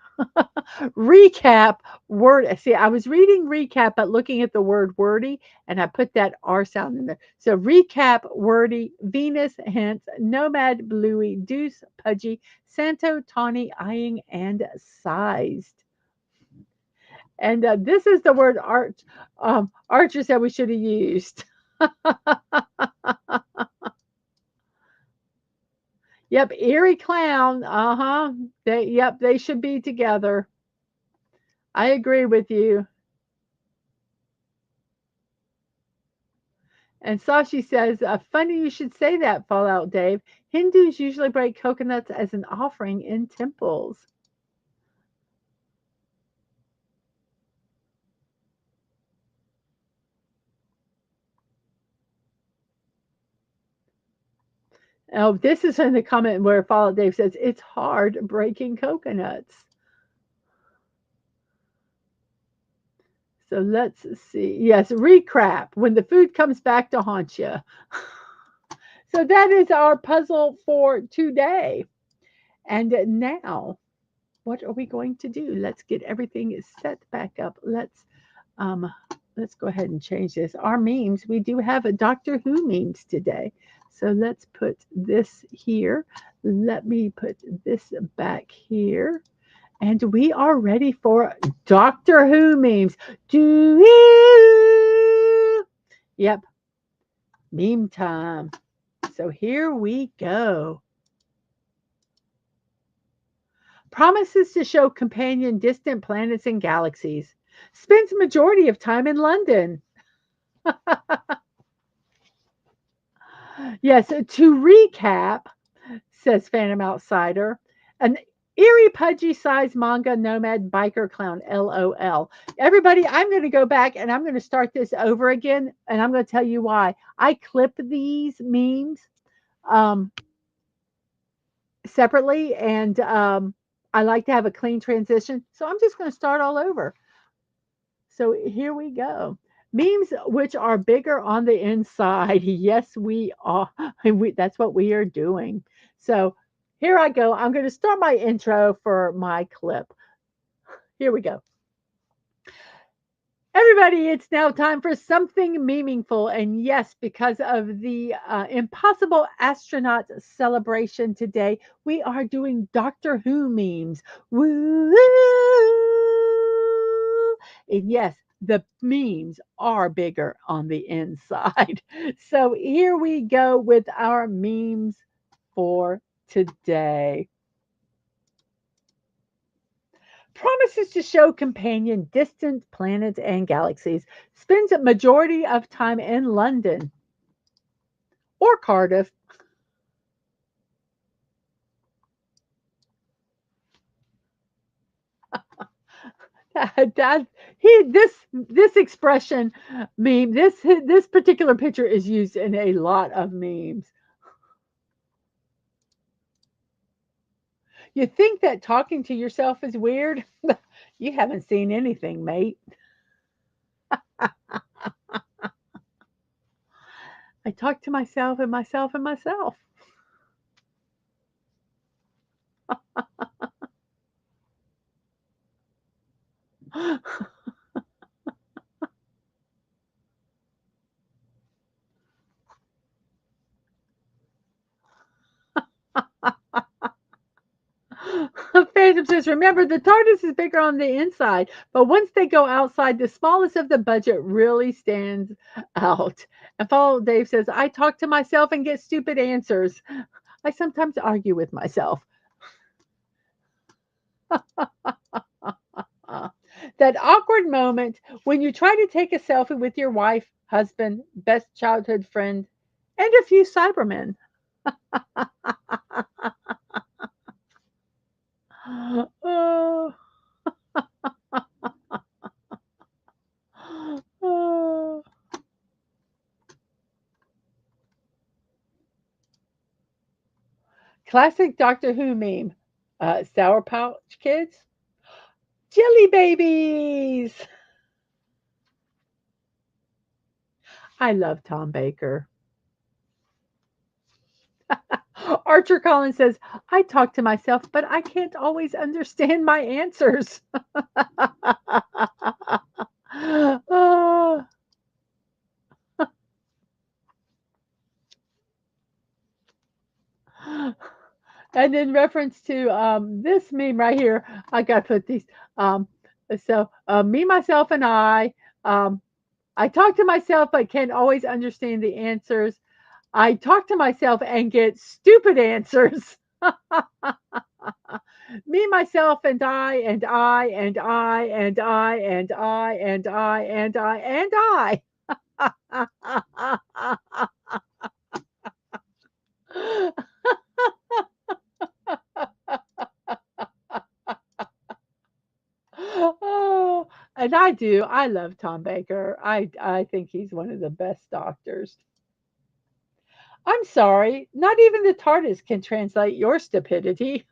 word. See, I was reading recap, but looking at the word wordy, and I put that R sound in there. So recap, wordy, Venus, hence, nomad, bluey, deuce, pudgy, Santo, tawny, eyeing, and sized. And this is the word Archer said we should have used. Yep, eerie clown. Uh huh. They should be together. I agree with you. And Sashi says, funny you should say that, Fallout Dave. Hindus usually break coconuts as an offering in temples. Oh, this is in the comment where Fallout Dave says, it's hard breaking coconuts. So let's see. Yes, recrap, when the food comes back to haunt you. So that is our puzzle for today. And now, what are we going to do? Let's get everything set back up. Um, let's go ahead and change this. Our memes, we do have a Doctor Who memes today. So let's put this here. Let me put this back here. And we are ready for Doctor Who memes. Do you? Yep, meme time. So here we go. Promises to show companion distant planets and galaxies. Spends majority of time in London. Yes, to recap, says Phantom Outsider, an eerie, pudgy sized manga nomad biker clown, LOL. Everybody, I'm going to go back and I'm going to start this over again, and I'm going to tell you why. I clip these memes um, separately, and I like to have a clean transition. So I'm just going to start all over. So here we go. Memes which are bigger on the inside. Yes, we are. That's what we are doing. So here I go. I'm going to start my intro for my clip. Here we go. Everybody, it's now time for something meaningful. And yes, because of the Impossible Astronaut celebration today, we are doing Doctor Who memes. Woo! And yes, the memes are bigger on the inside. So here we go with our memes for today. Promises to show companion distant planets and galaxies. Spends a majority of time in London or Cardiff. That this expression meme, this particular picture is used in a lot of memes. You think that talking to yourself is weird? You haven't seen anything, mate. I talk to myself and myself and myself. Phantom says, remember, the TARDIS is bigger on the inside, but once they go outside, the smallest of the budget really stands out. And Follow Dave says, I talk to myself and get stupid answers. I sometimes argue with myself. Uh, that awkward moment when you try to take a selfie with your wife, husband, best childhood friend, and a few Cybermen. Oh, oh. Classic Doctor Who meme. Sour Pouch Kids, Jelly Babies. I love Tom Baker. Archer Collins says, I talk to myself, but I can't always understand my answers. Oh, and in reference to this meme right here, I got to put these. Um, me, myself, and um, I talk to myself, but can't always understand the answers. I talk to myself and get stupid answers. Me, myself, and I, and I, and I, and I, and I, and I, and I, and I. Oh, and I do. I love Tom Baker. I think he's one of the best doctors. I'm sorry, not even the TARDIS can translate your stupidity.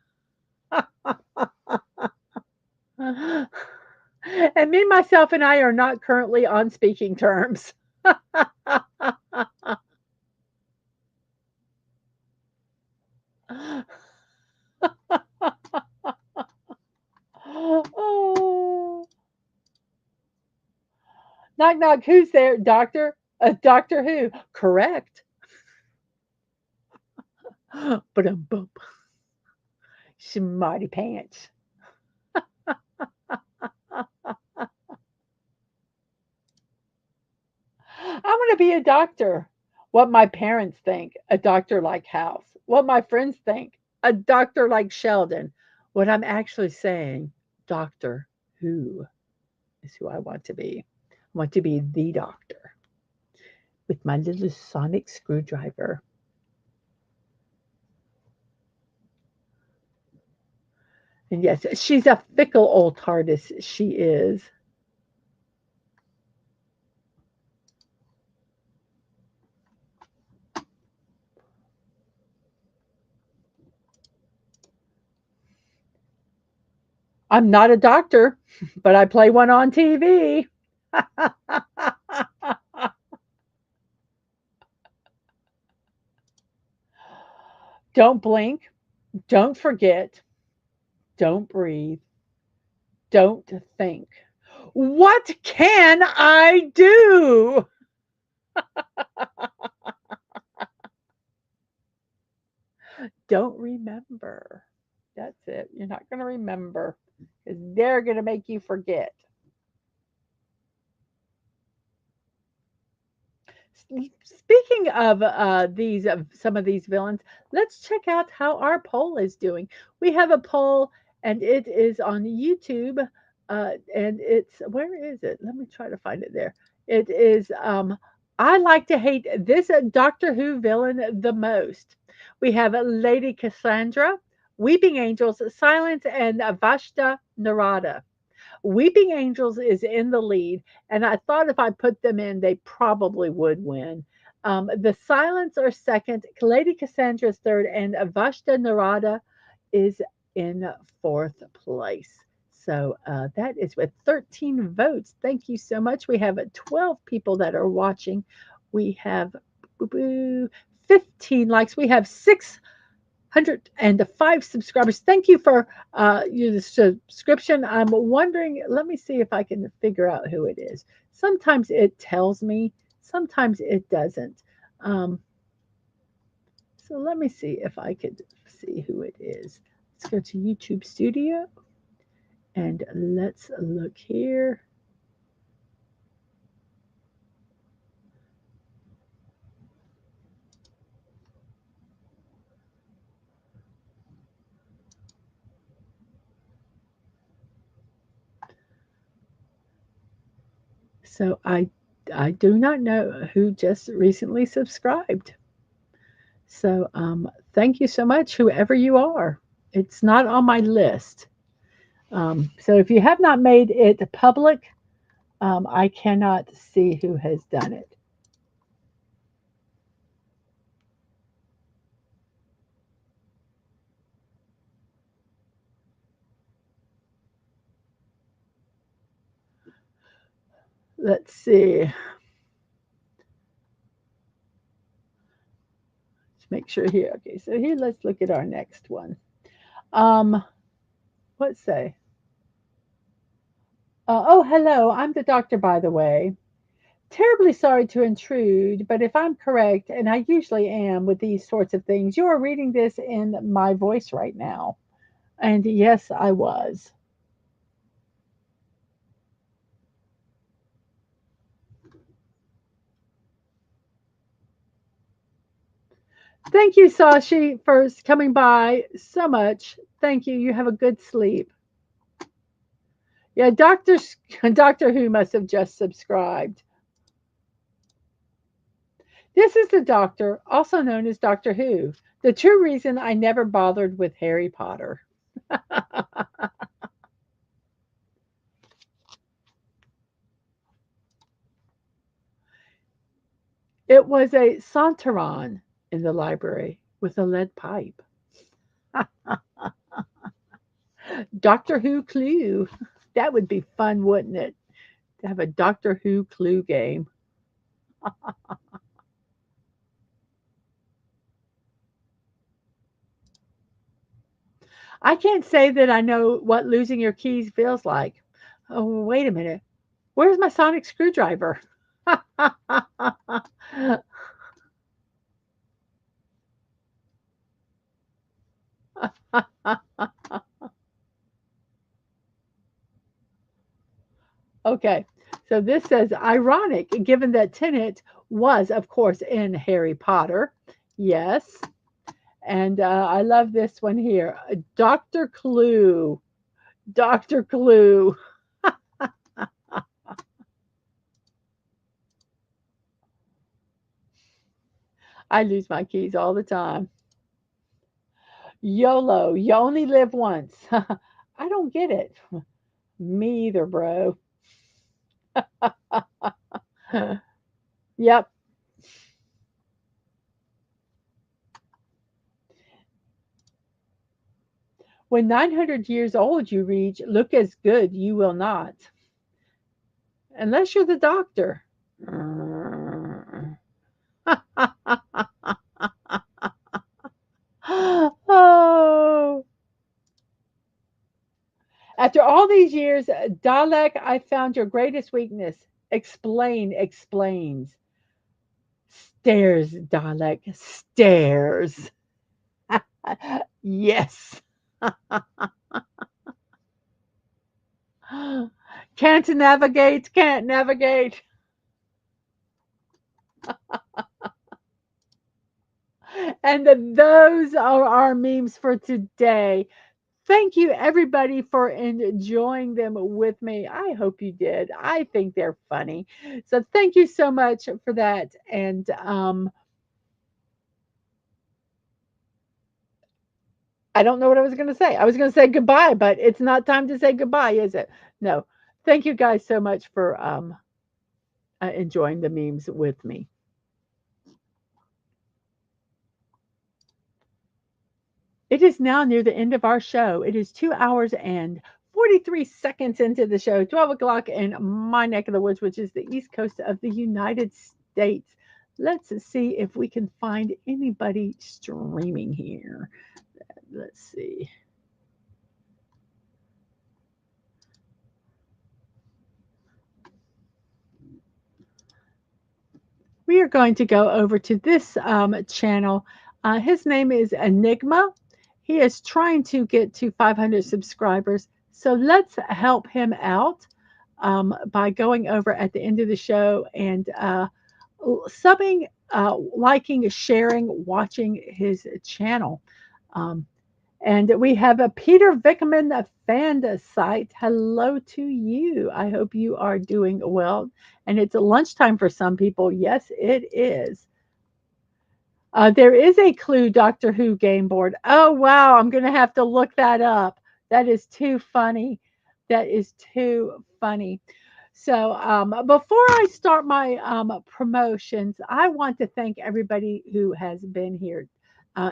And me, myself, and I are not currently on speaking terms. Oh, knock, knock. Who's there, Doctor? Doctor Who? Correct. But boom, smarty pants. I want to be a doctor. What my parents think, a doctor like House. What my friends think, a doctor like Sheldon. What I'm actually saying, Doctor Who is who I want to be. I want to be the doctor with my little sonic screwdriver. And yes, she's a fickle old TARDIS. She is. I'm not a doctor, but I play one on TV. Don't blink. Don't forget. Don't breathe. Don't think. What can I do? Don't remember. That's it. You're not going to remember because they're going to make you forget. Speaking of these, some of these villains, let's check out how our poll is doing. We have a poll, and it is on YouTube, and it's where is it? Let me try to find it there. It is. I like to hate this Doctor Who villain the most. We have Lady Cassandra, Weeping Angels, Silence, and Vashta Narada. Weeping Angels is in the lead, and I thought if I put them in, they probably would win. The Silence are second, Lady Cassandra is third, and Vashta Narada is in fourth place. So that is with 13 votes. Thank you so much. We have 12 people that are watching. We have 15 likes. We have 605 subscribers. Thank you for your subscription. I'm wondering, let me see if I can figure out who it is. Sometimes it tells me, sometimes it doesn't. Um, so let me see if I could see who it is. Let's go to YouTube Studio. And let's look here. So I do not know who just recently subscribed. So thank you so much, whoever you are. It's not on my list. So if you have not made it public, I cannot see who has done it. Let's see. Let's make sure here. Okay, so here let's look at our next one. Um, let's say. Oh, hello. I'm the doctor, by the way. Terribly sorry to intrude, but if I'm correct, and I usually am with these sorts of things, you are reading this in my voice right now. And yes, I was. Thank you, Sashi, for coming by so much. Thank you. You have a good sleep. Yeah, Doctor Who must have just subscribed. This is the Doctor, also known as Doctor Who. The true reason I never bothered with Harry Potter. It was a Santaron in the library with a lead pipe. Doctor Who clue. That would be fun, wouldn't it? To have a Doctor Who clue game. I can't say that I know what losing your keys feels like. Oh, wait a minute. Where's my sonic screwdriver? Okay, so this says ironic, given that Tennant was, of course, in Harry Potter. Yes, and I love this one here, Doctor Clue. Doctor Clue. I lose my keys all the time. YOLO, you only live once. I don't get it. Me either, bro. Yep. When 900 years old you reach, look as good you will not, unless you're the doctor. Oh, after all these years, Dalek, I found your greatest weakness. Explain, explains. Stairs, Dalek, stairs. Yes. Can't navigate, can't navigate. And those are our memes for today. Thank you, everybody, for enjoying them with me. I hope you did. I think they're funny. So, thank you so much for that. And I don't know what I was going to say. I was going to say goodbye, but it's not time to say goodbye, is it? No. Thank you guys so much for enjoying the memes with me. It is now near the end of our show. It is 2 hours and 43 seconds into the show, 12 o'clock in my neck of the woods, which is the East Coast of the United States. Let's see if we can find anybody streaming here. Let's see. We are going to go over to this channel. His name is Enigma. He is trying to get to 500 subscribers. So let's help him out by going over at the end of the show and subbing, liking, sharing, watching his channel. Um, and we have a Peter Vickman fan site. Hello to you. I hope you are doing well. And it's lunchtime for some people. Yes, it is. There is a Clue Doctor Who game board. Oh, wow. I'm going to have to look that up. That is too funny. That is too funny. So, before I start my promotions, I want to thank everybody who has been here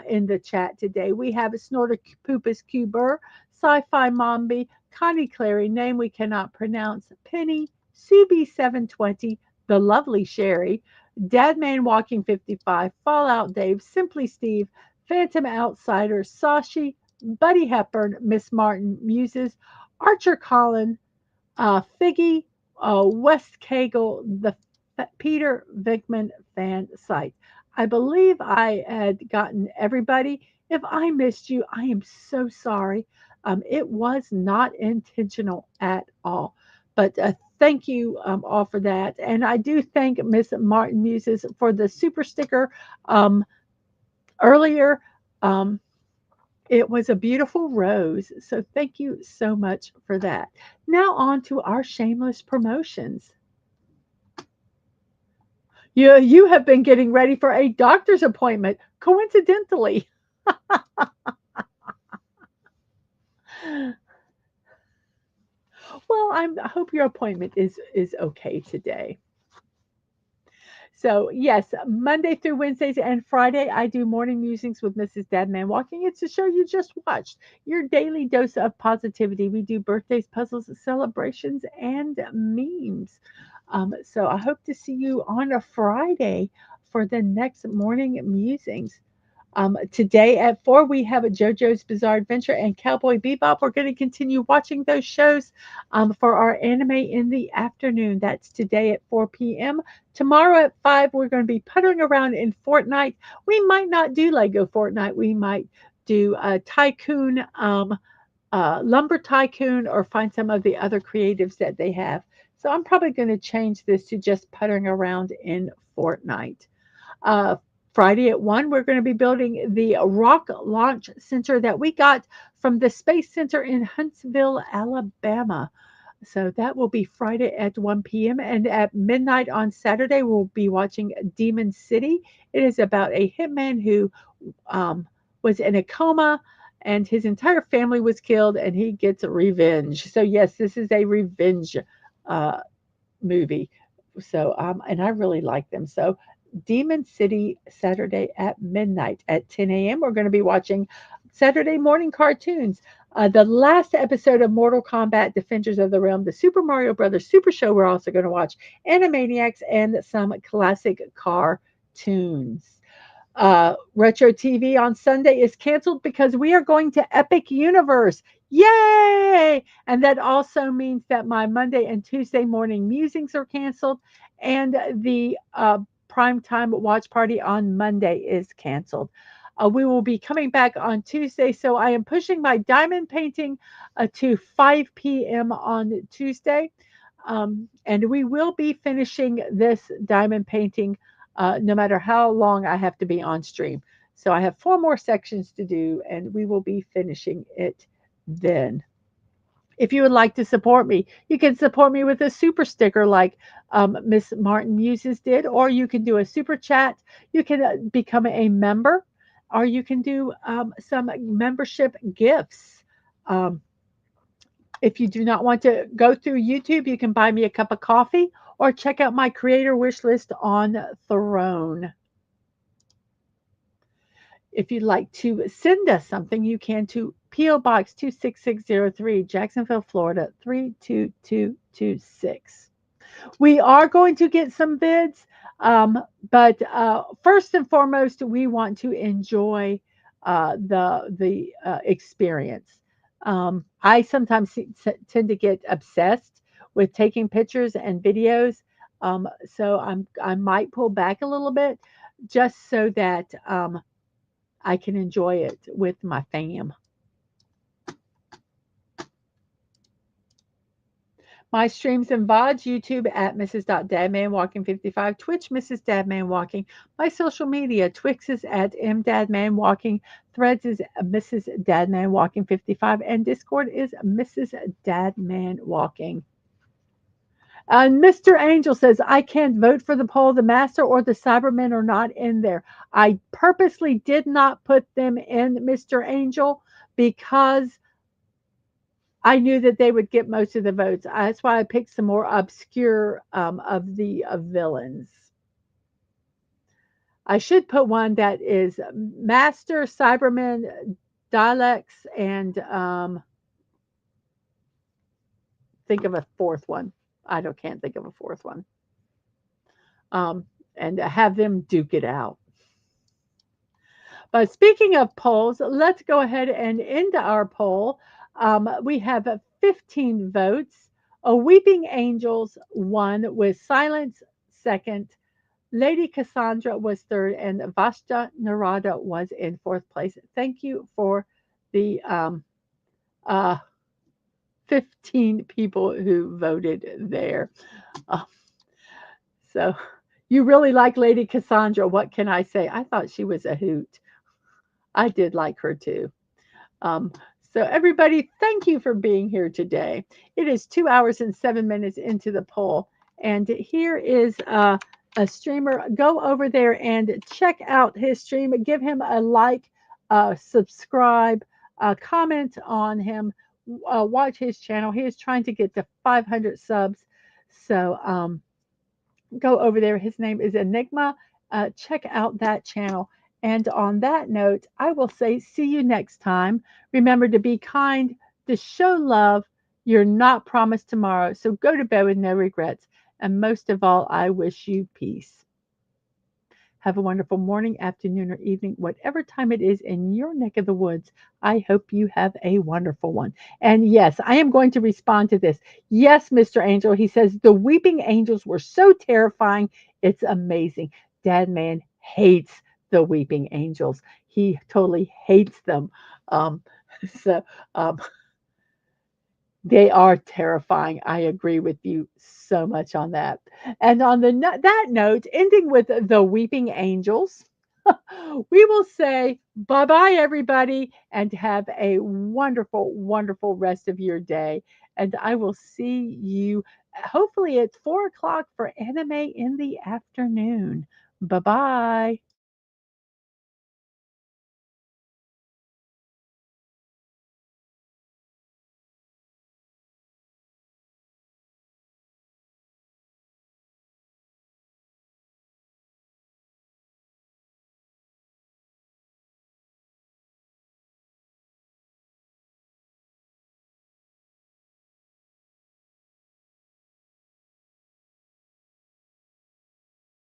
in the chat today. We have Snorter Poopus Cuber, Sci Fi Mombi, Connie Clary, name we cannot pronounce, Penny, Subi720, the lovely Sherry, Dadman Walking 55, Fallout Dave, Simply Steve, Phantom Outsider, Sashi, Buddy Hepburn, Miss Martin, Muses, Archer Collin, Figgy, West Kegel, the Peter Vickman fan site. I believe I had gotten everybody. If I missed you, I am so sorry. It was not intentional at all. But thank you all for that. And I do thank Miss Martin Muses for the super sticker um, earlier. Um, it was a beautiful rose. So thank you so much for that. Now on to our shameless promotions. You have been getting ready for a doctor's appointment, coincidentally. Well, I hope your appointment is okay today. So, yes, Monday through Wednesdays and Friday, I do morning musings with Mrs. Dadman Walking. It's a show you just watched. Your daily dose of positivity. We do birthdays, puzzles, celebrations, and memes. So, I hope to see you on a Friday for the next morning musings. Today at 4, we have a JoJo's Bizarre Adventure and Cowboy Bebop. We're going to continue watching those shows for our anime in the afternoon. That's today at 4 p.m. Tomorrow at 5, we're going to be puttering around in Fortnite. We might not do Lego Fortnite. We might do Tycoon, Lumber Tycoon, or find some of the other creatives that they have. So I'm probably going to change this to just puttering around in Fortnite. Uh, Friday at 1, we're going to be building the Rock Launch Center that we got from the Space Center in Huntsville, Alabama. So that will be Friday at 1 p.m. And at midnight on Saturday, we'll be watching Demon City. It is about a hitman who um, was in a coma and his entire family was killed and he gets revenge. So, yes, this is a revenge uh, movie. So, and I really like them. So, Demon City Saturday at midnight at 10 a.m. We're going to be watching Saturday morning cartoons. The last episode of Mortal Kombat Defenders of the Realm, the Super Mario Brothers Super Show, we're also going to watch Animaniacs and some classic cartoons. Retro TV on Sunday is canceled because we are going to Epic Universe. Yay! And that also means that my Monday and Tuesday morning musings are canceled, and the prime time watch party on Monday is canceled. We will be coming back on Tuesday, so I am pushing my diamond painting to 5 p.m. on Tuesday. And we will be finishing this diamond painting no matter how long I have to be on stream. So I have 4 more sections to do, and we will be finishing it then. If you would like to support me, you can support me with a super sticker like Miss Martin Muses did, or you can do a super chat. You can become a member, or you can do some membership gifts. Um, if you do not want to go through YouTube, you can buy me a cup of coffee or check out my creator wish list on Throne. If you'd like to send us something, you can to P.O. Box 26603, Jacksonville, Florida 32226. We are going to get some bids, but first and foremost, we want to enjoy the experience. I sometimes tend to get obsessed with taking pictures and videos, so I might pull back a little bit just so that I can enjoy it with my fam. My streams and VODs, YouTube at Mrs.DadmanWalking55, Twitch Mrs.DadmanWalking, my social media, Twix is at MDadmanWalking, Threads is Mrs.DadmanWalking55, and Discord is Mrs.DadmanWalking. And Mr. Angel says, I can't vote for the poll. The master or the Cybermen are not in there. I purposely did not put them in, Mr. Angel, because I knew that they would get most of the votes. That's why I picked some more obscure of the villains. I should put one that is Master, Cybermen, Dialects, and think of a fourth one. I don't can't think of a fourth one. Um, and have them duke it out. But speaking of polls, let's go ahead and end our poll. We have 15 votes. A Weeping Angels won with Silence second. Lady Cassandra was third, and Vashta Narada was in fourth place. Thank you for the uh, 15 people who voted there. Uh, so you really like Lady Cassandra. What can I say? I thought she was a hoot. I did like her too. Um, so, everybody, thank you for being here today. It is 2 hours and 7 minutes into the poll. And here is a streamer. Go over there and check out his stream. Give him a like, subscribe, comment on him, watch his channel. He is trying to get to 500 subs. So, go over there. His name is Enigma. Check out that channel. And on that note, I will say, see you next time. Remember to be kind, to show love. You're not promised tomorrow. So go to bed with no regrets. And most of all, I wish you peace. Have a wonderful morning, afternoon, or evening, whatever time it is in your neck of the woods. I hope you have a wonderful one. And yes, I am going to respond to this. Yes, Mr. Angel, he says the weeping angels were so terrifying. It's amazing. Dad man hates the weeping angels. He totally hates them. Um, so um, they are terrifying. I agree with you so much on that. And on that note, ending with the weeping angels, we will say bye bye, everybody, and have a wonderful, wonderful rest of your day. And I will see you hopefully at 4 o'clock for anime in the afternoon. Bye bye.